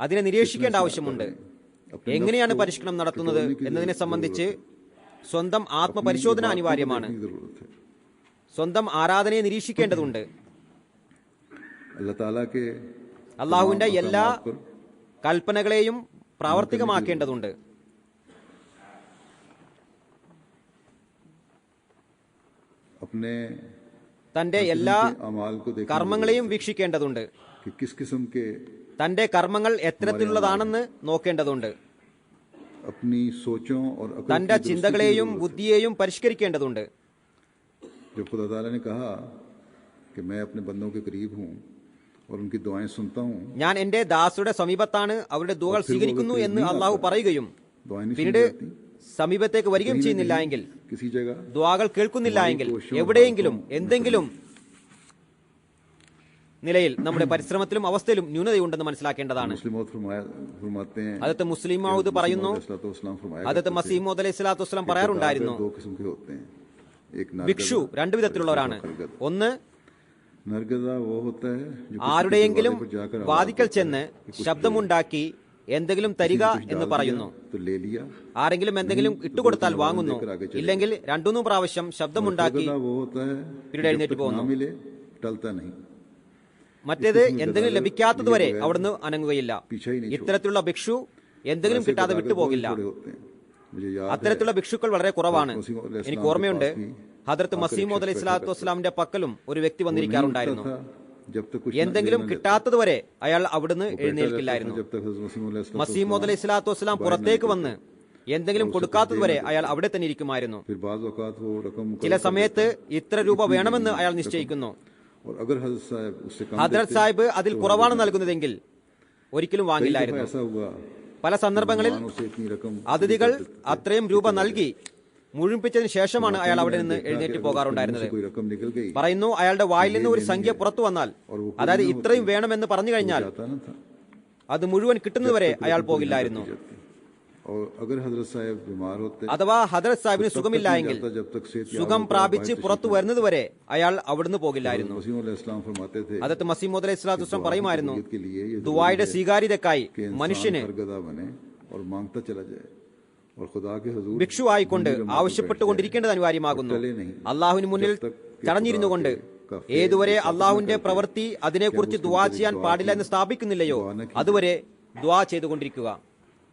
B: അതിനെ നിരീക്ഷിക്കേണ്ട ആവശ്യമുണ്ട്. എങ്ങനെയാണ് പരിഷ്കരണം നടത്തുന്നത് എന്നതിനെ സംബന്ധിച്ച് സ്വന്തം ആത്മപരിശോധന അനിവാര്യമാണ്. സ്വന്തം ആരാധനയെ നിരീക്ഷിക്കേണ്ടതുണ്ട്.
A: अल्लाह ताला के
B: അള്ളാഹുവിന്റെ എല്ലാ കൽപ്പനകളെയും പ്രാവർത്തികമാക്കേണ്ടതുണ്ട്.
A: अपने
B: തന്റെ എല്ലാ
A: अमाल को देखने
B: കർമ്മങ്ങളെയും വീക്ഷിക്കേണ്ടതുണ്ട്.
A: कि किस किस्म के
B: തന്റെ കർമ്മങ്ങൾ എത്തരത്തിലുള്ളതാണെന്ന് നോക്കേണ്ടതുണ്ട്.
A: अपनी सोचों और अक्ल
B: തന്റെ
A: की दुरुस्ती की
B: ചിന്തകളെയും
A: जरूरत है.
B: ബുദ്ധിയെയും പരിഷ്കരിക്കേണ്ടതുണ്ട്.
A: जब खुदा ताला ने कहा कि मैं अपने बंदों के करीब हूँ और उनकी दुआएं सुनता हूँ,
B: ഞാൻ എന്റെ ദാസരുടെ സമീപത്താണ്, അവരുടെ ദുആകൾ സ്വീകരിക്കുന്നു എന്ന് അള്ളാഹു പറയുകയും
A: दुआएं नहीं सुनी
B: പിന്നീട്
A: जाती.
B: സമീപത്തേക്ക് വരികയും ചെയ്യുന്നില്ല എങ്കിൽ,
A: किसी जगह
B: ദുആകൾ കേൾക്കുന്നില്ല എങ്കിൽ, എവിടെയെങ്കിലും എന്തെങ്കിലും നിലയിൽ നമ്മുടെ പരിശ്രമത്തിലും അവസ്ഥയിലും ന്യൂനതയുണ്ടെന്ന് മനസ്സിലാക്കേണ്ടതാണ്.
A: मुस्लिम फरमाते हैं,
B: അതത്ത് മുസ്ലിം മൗദ് പറയുന്നു,
A: अलैहिस्सलाम फरमाया
B: അതത്ത് മസീമോദ് അലൈഹി സ്വലാത്തു വസ്സലാം പറയാറുണ്ടായിരുന്നു,
A: दो किस्म के होते हैं. एक
B: ഭിക്ഷു രണ്ടു വിധത്തിലുള്ളവരാണ്. ഒന്ന്,
A: नरगदा वो होता है जो
B: ആരുടെയെങ്കിലും
A: किसी के दरवाजे पर जाकर
B: വാതിക്കൽ ചെന്ന് ശബ്ദമുണ്ടാക്കി എന്തെങ്കിലും തരിക എന്ന് പറയുന്നു.
A: तो ले लिया.
B: ആരെങ്കിലും എന്തെങ്കിലും ഇട്ടുകൊടുത്താൽ വാങ്ങുന്നു, ഇല്ലെങ്കിൽ രണ്ടൂന്ന് പ്രാവശ്യം ശബ്ദമുണ്ടാക്കി
A: नरगदा वो होता है
B: പിന്നീട് എഴുന്നേറ്റ്
A: ना
B: പോകുന്നു.
A: मिले टलता नहीं.
B: മറ്റേത് എന്തെങ്കിലും ലഭിക്കാത്തതുവരെ അവിടുന്ന് അനങ്ങുകയില്ല. ഇത്തരത്തിലുള്ള ഭിക്ഷു എന്തെങ്കിലും കിട്ടാതെ വിട്ടുപോകില്ല.
A: मुझे याद
B: അത്തരത്തിലുള്ള ഭിക്ഷുക്കൾ വളരെ കുറവാണ്. എനിക്ക് ഓർമ്മയുണ്ട്, ഹദരത്ത് മസീമോദ് അലൈഹി സ്വലാത്തു വസ്സലാമിന്റെ പക്കലും ഒരു വ്യക്തി വന്നിരിക്കാറുണ്ടായിരുന്നു.
A: जब तक कुछ
B: എന്തെങ്കിലും കിട്ടാത്തതുവരെ അയാൾ അവിടുന്ന് എഴുന്നേൽക്കില്ലായിരുന്നു.
A: जब तक हज़रत
B: മസീമോദ് അലൈഹി സ്വലാത്തു വസ്സലാം പുറത്തേക്ക് വന്ന് എന്തെങ്കിലും കൊടുക്കാത്തതുവരെ അയാൾ അവിടെ തന്നെ ഇരിക്കുമായിരുന്നു.
A: फिर बाज़ औक़ात वो रकम
B: ചില സമയത്ത് ഇത്ര രൂപ വേണമെന്ന് അയാൾ നിശ്ചയിക്കുന്നു.
A: और अगर हज़रत साहब उससे कम
B: ഹദ്രത്ത് സാഹിബ് അതിൽ കുറവാണ് നൽകുന്നതെങ്കിൽ ഒരിക്കലും വാങ്ങില്ലായിരുന്നു.
A: ऐसा हुआ
B: പല സന്ദർഭങ്ങളിൽ
A: उसे इतनी रकम
B: അതിഥികൾ അത്രയും രൂപ നൽകി മുഴുമിപ്പിച്ചതിന് ശേഷമാണ് അയാൾ അവിടെ നിന്ന് എഴുന്നേറ്റ് പോകാറുണ്ടായിരുന്നത്.
A: कोई रकम निकल गई
B: പറയുന്നു, അയാളുടെ വായിൽ നിന്ന് ഒരു സംഖ്യ പുറത്തു വന്നാൽ, അതായത് ഇത്രയും വേണമെന്ന് പറഞ്ഞു കഴിഞ്ഞാൽ,
A: जाता न था.
B: അത് മുഴുവൻ കിട്ടുന്നതുവരെ അയാൾ പോകില്ലായിരുന്നു.
A: और अगर हज़रत साहब बीमार होते
B: അഥവാ ഹദരത്ത് സാഹിബിന് സുഖമില്ല എങ്കിൽ
A: जब तक सेहत
B: സുഖം പ്രാപിച്ച് പുറത്തു വരുന്നതുവരെ അയാൾ അവിടുന്ന് പോകില്ലായിരുന്നു.
A: मसीह अलैहिस्सलाम फरमाते थे
B: ഹദരത്ത് മസീമോദ് അലൈഹി സ്വലാത്തു വസ്സലാം പറയുമായിരുന്നു,
A: के लिए ये
B: ദുആയുടെ സ്വീകാര്യതയ്ക്കായി
A: कि इंसान
B: മനുഷ്യന്
A: सरगदा बने और मांगता चला जाए और खुदा के हुजूर
B: ഭിക്ഷു ആയിക്കൊണ്ട് ആവശ്യപ്പെട്ടുകൊണ്ടിരിക്കേണ്ടത് അനിവാര്യമാകുന്നു. അള്ളാഹുവിന് മുന്നിൽ ചടഞ്ഞിരുന്നുകൊണ്ട് ഏതുവരെ അള്ളാഹുവിന്റെ പ്രവൃത്തി അതിനെക്കുറിച്ച് ദുആ ചെയ്യാൻ പാടില്ല എന്ന് സ്ഥാപിക്കുന്നില്ലയോ അതുവരെ ദുആ ചെയ്തുകൊണ്ടിരിക്കുക.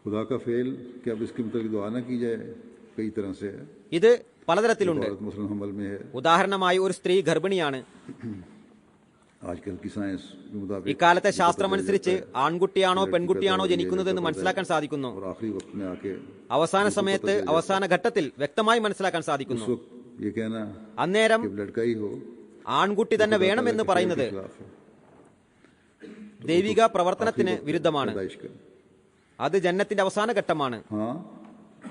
A: खुदा का फेल कि अब इसके मतलब दुआ न की जाए कई तरह से है.
B: ഇത് പലതരത്തിലുണ്ട്.
A: औरत मुस्लिम हमल में है.
B: ഉദാഹരണമായി, ഒരു സ്ത്രീ ഗർഭിണിയാണ്.
A: आजकल की साइंस के मुताबिक
B: ഇക്കാലത്തെ ശാസ്ത്രമനുസരിച്ച് ആൺകുട്ടിയാണോ പെൺകുട്ടിയാണോ ജനിക്കുന്നതെന്ന് മനസ്സിലാക്കാൻ സാധിക്കുന്നു.
A: और आखिरी वक्त में आके
B: അവസാന സമയത്ത്, അവസാന ഘട്ടത്തിൽ വ്യക്തമായി മനസ്സിലാക്കാൻ സാധിക്കുന്നു.
A: उस वक्त ये कहना
B: അന്നേരം
A: कि लड़का ही हो
B: ആൺകുട്ടി തന്നെ വേണമെന്ന് പറയുന്നത് ദൈവിക പ്രവർത്തനത്തിന് വിരുദ്ധമാണ്.
A: पैदाइश का.
B: അത് ജന്നത്തിന്റെ അവസാന ഘട്ടമാണ്.
A: हाँ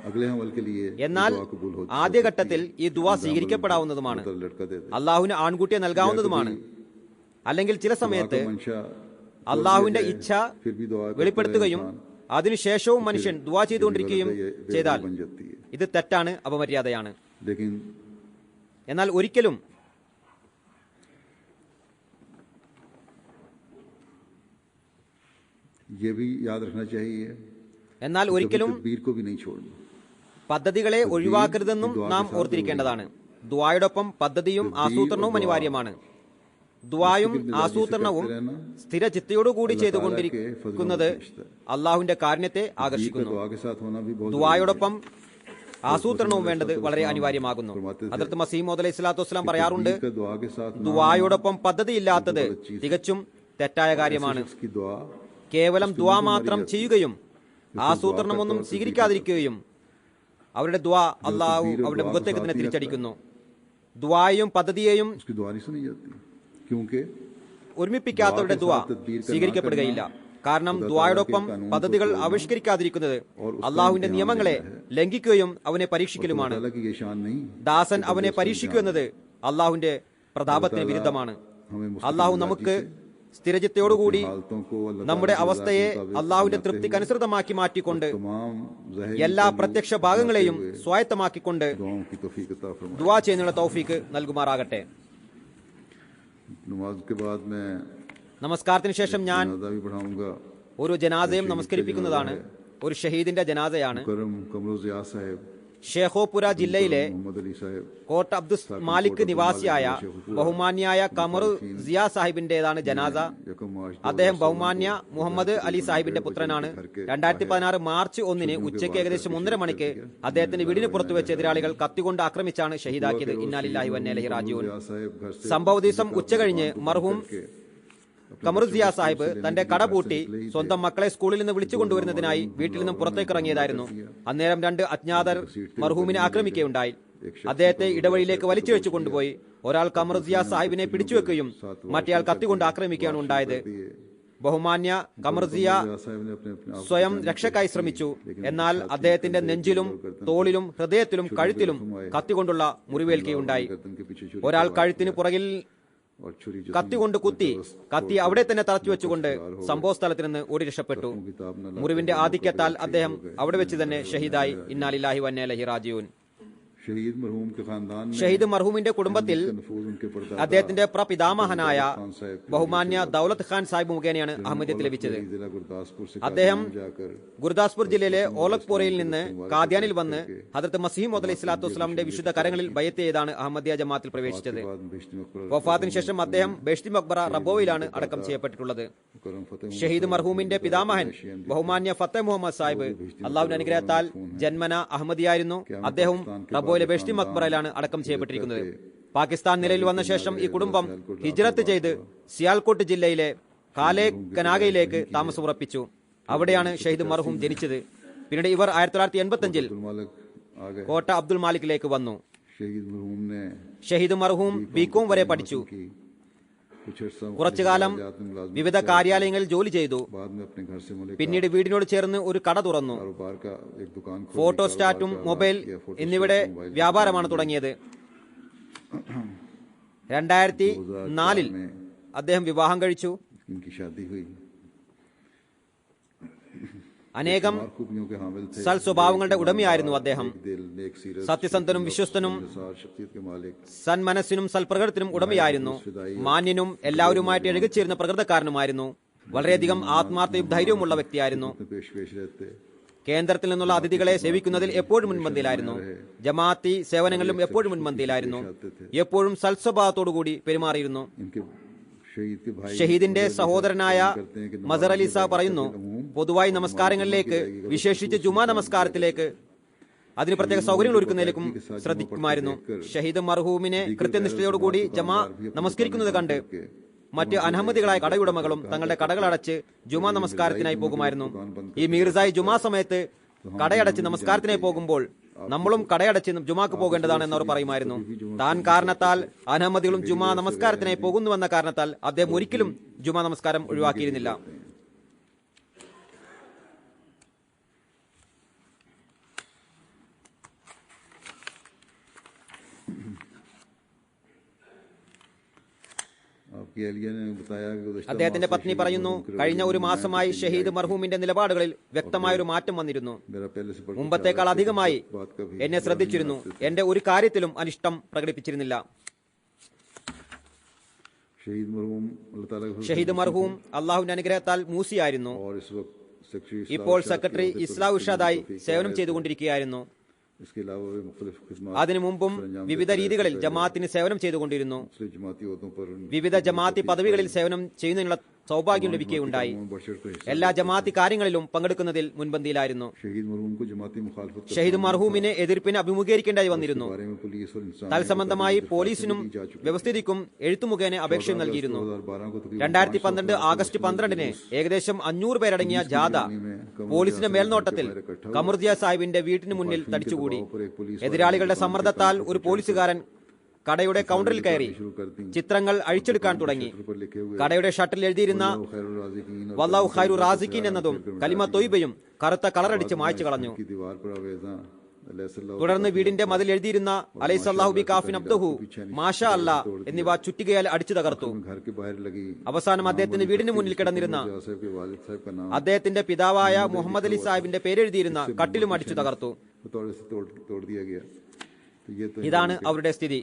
A: अगले हमल के लिए
B: എന്നാൽ
A: दुआ कबूल हो
B: ആദ്യഘട്ടത്തിൽ ഈ ദുആ സ്വീകരിക്കപ്പെടാവുന്നതുമാണ്.
A: तो लड़का दे दे.
B: അള്ളാഹുവിന് ആൺകുട്ടിയെ നൽകാവുന്നതുമാണ്. അല്ലെങ്കിൽ ചില സമയത്ത്
A: मंशा
B: അള്ളാഹുവിന്റെ ഇച്ഛ
A: फिर भी दुआ
B: വെളിപ്പെടുത്തുകയും അതിനുശേഷവും മനുഷ്യൻ ദുആ ചെയ്തുകൊണ്ടിരിക്കുകയും ചെയ്താൽ
A: बन जाती है.
B: ഇത് തെറ്റാണ്, അപമര്യാദയാണ്.
A: लेकिन
B: എന്നാൽ ഒരിക്കലും
A: ये भी याद रखना चाहिए
B: എന്നാൽ ഒരിക്കലും
A: तदबीर को भी नहीं छोड़ना.
B: പദ്ധതികളെ ഒഴിവാക്കരുതെന്നും നാം ഓർത്തിരിക്കേണ്ടതാണ്. ദുആയോടൊപ്പം പദ്ധതിയും ആസൂത്രണവും അനിവാര്യമാണ്. ദുആയും ആസൂത്രണവും സ്ഥിരചിത്തയോടുകൂടി ചെയ്തുകൊണ്ടിരിക്കുന്നത് അള്ളാഹുവിന്റെ കാരുണ്യത്തെ ആകർഷിക്കുന്നു.
A: दुआ के साथ होना भी बहुत
B: ദുആയോടൊപ്പം ആസൂത്രണവും വേണ്ടത് വളരെ അനിവാര്യമാകുന്നു. ഹദരത്ത് മസീമോദ് അലൈഹി സ്വലാത്തു വസ്സലാം പറയാറുണ്ട്,
A: का दुआ के साथ
B: ദുആയോടൊപ്പം പദ്ധതിയില്ലാത്തത് തികച്ചും തെറ്റായ കാര്യമാണ്.
A: उसकी दुआ
B: കേവലം ദുആ മാത്രം ചെയ്യുകയും ആസൂത്രണമൊന്നും സ്വീകരിക്കാതിരിക്കുകയും അവരുടെ ദുആ അള്ളാഹു അവരുടെ മുഖത്തേക്ക് തന്നെ തിരിച്ചടിക്കുന്നു. ദുആയും പദ്ധതിയെയും
A: उसकी दुआ नहीं सुनी जाती क्योंकि
B: ഒരുമിപ്പിക്കാത്തവരുടെ ദുആ സ്വീകരിക്കപ്പെടുകയില്ല. കാരണം ദുആയോടൊപ്പം പദ്ധതികൾ ആവിഷ്കരിക്കാതിരിക്കുന്നത് അള്ളാഹുവിന്റെ നിയമങ്ങളെ ലംഘിക്കുകയും അവനെ പരീക്ഷിക്കലുമാണ്.
A: अल्लाह की ये शान नहीं.
B: ദാസൻ അവനെ പരീക്ഷിക്കുന്നത് അള്ളാഹുവിന്റെ പ്രതാപത്തിന് വിരുദ്ധമാണ്. അള്ളാഹു നമുക്ക് സ്ഥിരചിത്തയോടുകൂടി
A: हालतों को अल्लाह
B: നമ്മുടെ അവസ്ഥയെ അള്ളാഹുവിന്റെ തൃപ്തിക്കനുസൃതമാക്കി മാറ്റിക്കൊണ്ട്
A: तमाम ज़ाहिर
B: എല്ലാ പ്രത്യക്ഷ ഭാഗങ്ങളെയും സ്വായത്തമാക്കിക്കൊണ്ട്
A: दुआओं की तौफीक अता फरमाए।
B: ദുആ ചെയ്യുന്നതിനുള്ള തൗഫീക്ക് നൽകുമാറാകട്ടെ.
A: नमाज के बाद मैं
B: നമസ്കാരത്തിന് ശേഷം ഞാൻ
A: जनाजा भी पढ़ाऊंगा।
B: ഒരു ജനാസയും നമസ്കരിപ്പിക്കുന്നതാണ്. ഒരു ഷഹീദിന്റെ ജനാസയാണ്.
A: करम कमरुज़िया साहब
B: ഷേഖോപുര ജില്ലയിലെ
A: मोहम्मद अली साहब
B: കോട്ട അബ്ദുൽ മാലിക് നിവാസിയായ ബഹുമാന്യായ കമറു സിയ സാഹിബിന്റേതാണ് ജനാസ.
A: यकम मार्च
B: അദ്ദേഹം ബഹുമാന്യ മുഹമ്മദ് അലി സാഹിബിന്റെ പുത്രനാണ്. 2016 മാർച്ച് 1 ഉച്ചയ്ക്ക് ഏകദേശം 1:30 മണിക്ക് അദ്ദേഹത്തിന്റെ വീടിന് പുറത്തു വെച്ച് എതിരാളികൾ കത്തികൊണ്ട് ആക്രമിച്ചാണ് ഷഹീദാക്കിയത്. ഇന്നാലില്ലാഹി വഇന്നാ ഇലൈഹി റാജിഊൻ. സംഭവ ദിവസം ഉച്ചകഴിഞ്ഞ് മർഹൂം കമറുസിയ സാഹിബ് തന്റെ കട പൂട്ടി സ്വന്തം മക്കളെ സ്കൂളിൽ നിന്ന് വിളിച്ചു കൊണ്ടുവരുന്നതിനായി വീട്ടിൽ നിന്നും പുറത്തേക്ക് ഇറങ്ങിയതായിരുന്നു. അന്നേരം 2 അജ്ഞാതർ മർഹൂമിനെ ആക്രമിക്കുകയുണ്ടായി. അദ്ദേഹത്തെ ഇടവഴിയിലേക്ക് വലിച്ചിഴച്ചു കൊണ്ടുപോയി. ഒരാൾ കമറുസിയ സാഹിബിനെ പിടിച്ചുവെക്കുകയും മറ്റേയാൾ കത്തികൊണ്ട് ആക്രമിക്കുകയാണ് ഉണ്ടായത്. ബഹുമാന്യ കമറുസിയ സ്വയം രക്ഷക്കായി ശ്രമിച്ചു. എന്നാൽ അദ്ദേഹത്തിന്റെ നെഞ്ചിലും തോളിലും ഹൃദയത്തിലും കഴുത്തിലും കത്തികൊണ്ടുള്ള മുറിവേൽക്കുകയുണ്ടായി. ഒരാൾ കഴുത്തിന് പുറകിൽ കത്തികൊണ്ട് കുത്തി, കത്തി അവിടെ തന്നെ തറച്ചു വെച്ചുകൊണ്ട് സംഭവ സ്ഥലത്ത് നിന്ന് ഓടി രക്ഷപ്പെട്ടു. മുറിവിന്റെ ആധിക്യത്താൽ അദ്ദേഹം അവിടെ വെച്ച് തന്നെ ഷഹീദായി. ഇന്നാലില്ലാഹി വഇന്നാ ഇലൈഹി റാജിഊൻ. ഷഹീദ് മർഹൂമിന്റെ കുടുംബത്തിൽ അദ്ദേഹത്തിന്റെ പ്രപിതാമഹനായ ബഹുമാന്യ ദൌലത്ത് ഖാൻ സാഹിബ് മുഖേനയാണ് അഹമ്മദിയത്ത് ലഭിച്ചത്. അദ്ദേഹം ഗുർദാസ്പൂർ ജില്ലയിലെ ഓലക്പോറയിൽ നിന്ന് കാദ്യാനിൽ വന്ന് ഹദ്രത്ത് മസീഹ് മൗഊദ് അലൈഹി സ്വലാത്തു വസ്സലാമിന്റെ വിശുദ്ധ കരങ്ങളിൽ ബൈഅത്ത് ചെയ്താണ് അഹമ്മദിയ ജമാഅത്തിൽ പ്രവേശിച്ചത്. വഫാത്തിന് ശേഷം അദ്ദേഹം ബെഷ്തി മഖ്ബറ റബോയിലാണ് അടക്കം ചെയ്യപ്പെട്ടിട്ടുള്ളത്. ഷഹീദ് മർഹൂമിന്റെ പിതാമഹൻ ബഹുമാന്യ ഫത്തഹ് മുഹമ്മദ് സാഹിബ് അള്ളാഹുവിന്റെ അനുഗ്രഹത്താൽ ജന്മന അഹമ്മദിയായിരുന്നു. അദ്ദേഹം റബോയിലെ ബെഷ്തി മഖ്ബറയിലാണ് അടക്കം ചെയ്യപ്പെട്ടിരിക്കുന്നത്. പാകിസ്ഥാൻ നിലയിൽ വന്ന ശേഷം ഈ കുടുംബം ഹിജ്റത്ത് ചെയ്ത് സിയാൽകോട്ട് ജില്ലയിലെ കാലെ കനാഗയിലേക്ക് താമസമുറപ്പിച്ചു. അവിടെയാണ് ഷഹീദ് മർഹൂം ജനിച്ചത്. പിന്നീട് ഇവർ 1985 കോട്ട അബ്ദുൽ മാലിക്കിലേക്ക് വന്നു. ഷഹീദ് മർഹൂം ബികോം വരെ പഠിച്ചു. കുറച്ചുകാലം വിവിധ കാര്യാലയങ്ങളിൽ ജോലി ചെയ്തു. പിന്നീട് വീടിനോട് ചേർന്ന് ഒരു കട തുറന്നു. ഫോട്ടോസ്റ്റാറ്റും മൊബൈൽ എന്നിവയുടെ വ്യാപാരമാണ് തുടങ്ങിയത്. 2004 അദ്ദേഹം വിവാഹം കഴിച്ചു. അനേകം സൽ സ്വഭാവങ്ങളുടെ ഉടമയായിരുന്നു അദ്ദേഹം. സത്യസന്ധനും വിശ്വസ്തനും സന്മനസ്സിനും സൽപ്രകൃതത്തിനും ഉടമയായിരുന്നു. മാന്യനും എല്ലാവരുമായിട്ട് ഇഴകിച്ചേരുന്ന പ്രകൃതക്കാരനുമായിരുന്നു. വളരെയധികം ആത്മാർത്ഥയും ധൈര്യവുമുള്ള വ്യക്തിയായിരുന്നു. കേന്ദ്രത്തിൽ നിന്നുള്ള അതിഥികളെ സേവിക്കുന്നതിൽ എപ്പോഴും മുൻപന്തിയിലായിരുന്നു. ജമാഅത്തി സേവനങ്ങളിലും എപ്പോഴും മുൻപന്തിയിലായിരുന്നു. എപ്പോഴും സൽസ്വഭാവത്തോടുകൂടി പെരുമാറിയിരുന്നു. ഷഹീദിന്റെ സഹോദരനായ മസർ അലി സാഹ് പറയുന്നു, പൊതുവായി നമസ്കാരങ്ങളിലേക്ക്, വിശേഷിച്ച് ജുമാ നമസ്കാരത്തിലേക്ക്, അതിന് പ്രത്യേക സൗകര്യങ്ങൾ ഒരുക്കുന്നതിലേക്കും ശ്രദ്ധിക്കുമായിരുന്നു. ഷഹീദ് മർഹൂമിനെ കൃത്യനിഷ്ഠയോടുകൂടി ജമാ നമസ്കരിക്കുന്നത് കണ്ട് മറ്റ് അനഹമ്മദികളായ കടയുടമകളും തങ്ങളുടെ കടകൾ അടച്ച് ജുമാ നമസ്കാരത്തിനായി പോകുമായിരുന്നു. ഈ മീർസായി ജുമാ സമയത്ത് കടയടച്ച് നമസ്കാരത്തിനായി പോകുമ്പോൾ നമ്മളും കടയടച്ച് ജുമാക്ക് പോകേണ്ടതാണ് എന്നവർ പറയുമായിരുന്നു. താൻ കാരണത്താൽ അനഹമ്മദികളും ജുമാ നമസ്കാരത്തിനായി പോകുന്നുവെന്ന കാരണത്താൽ അദ്ദേഹം ഒരിക്കലും ജുമാ നമസ്കാരം ഒഴിവാക്കിയിരുന്നില്ല. അദ്ദേഹത്തിന്റെ പത്നി പറയുന്നു, കഴിഞ്ഞ ഒരു മാസമായി ഷഹീദ് മർഹൂമിന്റെ നിലപാടുകളിൽ വ്യക്തമായൊരു മാറ്റം വന്നിരുന്നു. മുമ്പത്തേക്കാൾ അധികമായി എന്നെ ശ്രദ്ധിച്ചിരുന്നു. എന്റെ ഒരു കാര്യത്തിലും അനിഷ്ടം പ്രകടിപ്പിച്ചിരുന്നില്ല. ഷഹീദ് മർഹൂം അള്ളാഹുവിന്റെ അനുഗ്രഹത്താൽ മൂസിയായിരുന്നു. ഇപ്പോൾ സെക്രട്ടറി ഇസ്ലാം ഉഷാദായി സേവനം ചെയ്തുകൊണ്ടിരിക്കുകയായിരുന്നു. അതിനു മുമ്പും വിവിധ രീതികളിൽ ജമാഅത്തിന് സേവനം ചെയ്തുകൊണ്ടിരുന്നു. വിവിധ ജമാഅത്തി പദവികളിൽ സേവനം ചെയ്യുന്നതിനുള്ള സൗഭാഗ്യം ലഭിക്കുകയുണ്ടായി. എല്ലാ ജമാഅത്തി കാര്യങ്ങളിലും പങ്കെടുക്കുന്നതിൽ മുൻപന്തിയിലായിരുന്നു. ഷഹീദ് മർഹൂമിനെ എതിർപ്പിനെ അഭിമുഖീകരിക്കേണ്ടതായി വന്നിരുന്നു. തൽസംബന്ധമായി പോലീസിനും വ്യവസ്ഥിതിക്കും എഴുത്തുമുഖേന അപേക്ഷ നൽകിയിരുന്നു. 2012 ആഗസ്റ്റ് 12 ഏകദേശം 500 പേരടങ്ങിയ ജാഥ പോലീസിന്റെ മേൽനോട്ടത്തിൽ കമറുദിയ സാഹിബിന്റെ വീട്ടിന് മുന്നിൽ തടിച്ചുകൂടി. എതിരാളികളുടെ സമ്മർദ്ദത്താൽ ഒരു പോലീസുകാരൻ കടയുടെ കൗണ്ടറിൽ കയറി ചിത്രങ്ങൾ അഴിച്ചെടുക്കാൻ തുടങ്ങി. കടയുടെ ഷട്ടറിൽ എഴുതിയിരുന്ന വല്ലാഹു ഖൈറു റാസിഖീൻ എന്നതും കലിമ തൊയ്ബയും കറുത്ത കളറടിച്ച് മായ്ച്ചു കളഞ്ഞു. തുടർന്ന് വീടിന്റെ മതിൽ എഴുതിയിരുന്ന അലൈസല്ലാഹു ബി കാഫിൻ അബ്ദുഹു, മാഷാ അല്ലാ എന്നിവ ചുറ്റികയാൽ അടിച്ചു തകർത്തു. അവസാനം അദ്ദേഹത്തിന്റെ വീടിന് മുന്നിൽ കിടന്നിരുന്ന അദ്ദേഹത്തിന്റെ പിതാവായ മുഹമ്മദ് അലി സാഹിബിന്റെ പേരെഴുതിയിരുന്ന കട്ടിലും അടിച്ചു തകർത്തു. ഇതാണ് അവരുടെ സ്ഥിതി.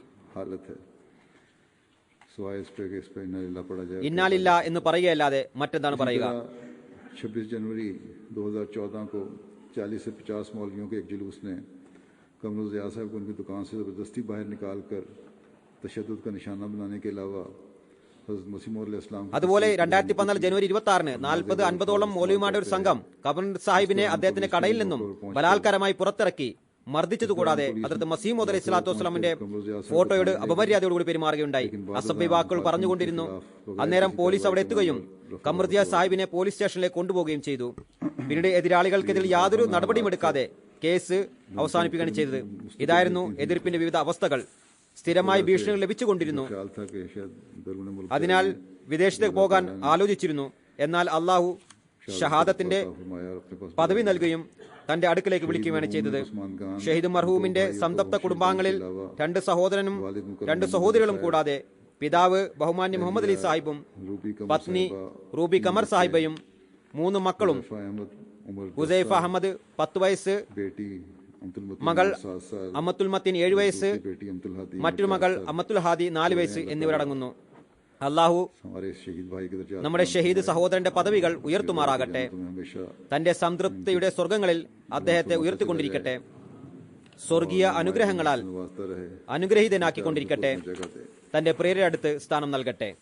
B: ഇന്നാലില്ല എന്ന് പറയുകയല്ലാതെ മറ്റെന്താണ് പറയുക?
A: 26 जनवरी 2014 को 40 से 50 मौलवियों के एक जुलूस ने कमरुल ज़िया साहब को उनकी दुकान से ज़बरदस्ती बाहर निकाल कर तशद्दुद का निशाना बनाने के अलावा हज़रत मसीह मौद अलैहिस्सलाम
B: അതുപോലെ 2014 ജനുവരി 26-ന് 40-50ഓളം മൗലവിമാരുടെ ഒരു സംഘം കമറുൽ സാഹിബിനെ അദ്ദേഹത്തിന്റെ കടയിൽ നിന്നും ബലാത്കാരമായി പുറത്തിറക്കി മർദ്ദിച്ചതുകൂടാതെ ഹദ്റത്ത് മസീഹ് മൗഊദ് അലൈഹി സ്വലാത്തു വസ്സലാമിന്റെ ഫോട്ടോയോട് അപമര്യാദയോടുകൂടി പെരുമാറുകയുണ്ടായി. അസഭ്യ വാക്കുകൾ പറഞ്ഞുകൊണ്ടിരുന്നു. അന്നേരം പോലീസ് അവിടെ എത്തുകയും കമറുൽ ജിയ സാഹിബിനെ പോലീസ് സ്റ്റേഷനിലേക്ക് കൊണ്ടുപോവുകയും ചെയ്തു. പിന്നീട് എതിരാളികൾക്കെതിരെ യാതൊരു നടപടിയും എടുക്കാതെ കേസ് അവസാനിപ്പിക്കുകയാണ് ചെയ്തത്. ഇതായിരുന്നു എതിർപ്പിന്റെ വിവിധ അവസ്ഥകൾ. സ്ഥിരമായി ഭീഷണികൾ ലഭിച്ചുകൊണ്ടിരുന്നു. അതിനാൽ വിദേശത്തേക്ക് പോകാൻ ആലോചിച്ചിരുന്നു. എന്നാൽ അള്ളാഹു ഷഹാദത്തിന്റെ പദവി നൽകുകയും തന്റെ അടുക്കിലേക്ക് വിളിക്കുകയാണ് ചെയ്തത്. ഷഹീദ് മർഹൂമിന്റെ സംതപ്ത കുടുംബാംഗങ്ങളിൽ 2 സഹോദരനും 2 സഹോദരികളും കൂടാതെ പിതാവ് ബഹുമാന്യ മുഹമ്മദ് അലി സാഹിബും പത്നി റൂബി കമർ സാഹിബയും 3 മക്കളും ഹുസൈഫ അഹമ്മദ് 10 വയസ്സ്, മകൾ അമ്മത്തുൽ മത്തീൻ 7 വയസ്സ്, മറ്റൊരു മകൾ അമ്മത്തുൽ ഹാദി 4 വയസ്സ് എന്നിവരടങ്ങുന്നു. അള്ളാഹു നമ്മുടെ ഷഹീദ് സഹോദരന്റെ പദവികൾ ഉയർത്തുമാറാകട്ടെ. തന്റെ സംതൃപ്തിയുടെ സ്വർഗങ്ങളിൽ അദ്ദേഹത്തെ ഉയർത്തിക്കൊണ്ടിരിക്കട്ടെ. സ്വർഗീയ അനുഗ്രഹങ്ങളാൽ അനുഗ്രഹീതനാക്കിക്കൊണ്ടിരിക്കട്ടെ. തന്റെ പ്രിയരുടെ അടുത്ത് സ്ഥാനം നൽകട്ടെ.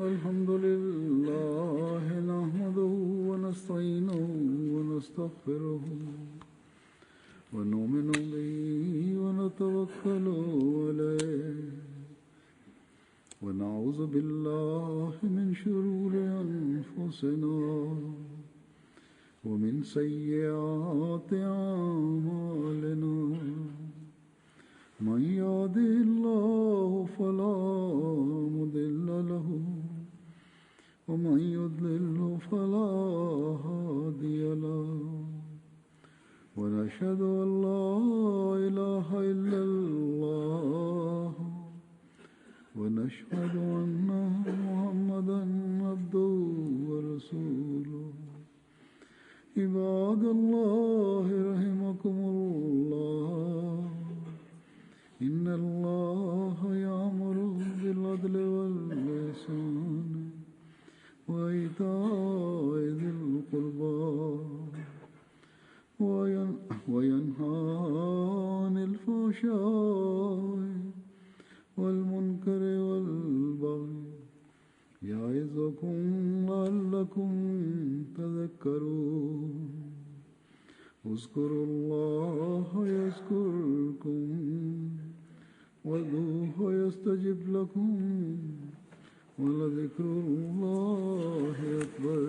A: الحمد لله نحمده ونستعينه ونستغفره ونؤمن به ونتوكل عليه ونعوذ بالله من شرور أنفسنا ومن سيئات أعمالنا. من يهده الله فلا مضل له ومن يضلل فلا هادي له. ونشهد أن لا إله إلا الله ونشهد أن محمدا عبده ورسوله. عباد الله رحمكم الله. إن الله يأمر بالعدل والإحسان وإيتاء ذي القربى وينهى عن الفحشاء والمنكر والبغي يعظكم لعلكم تذكرون. اذكروا الله يذكركم وادعوه يستجب لكم ولذكر الله أكبر.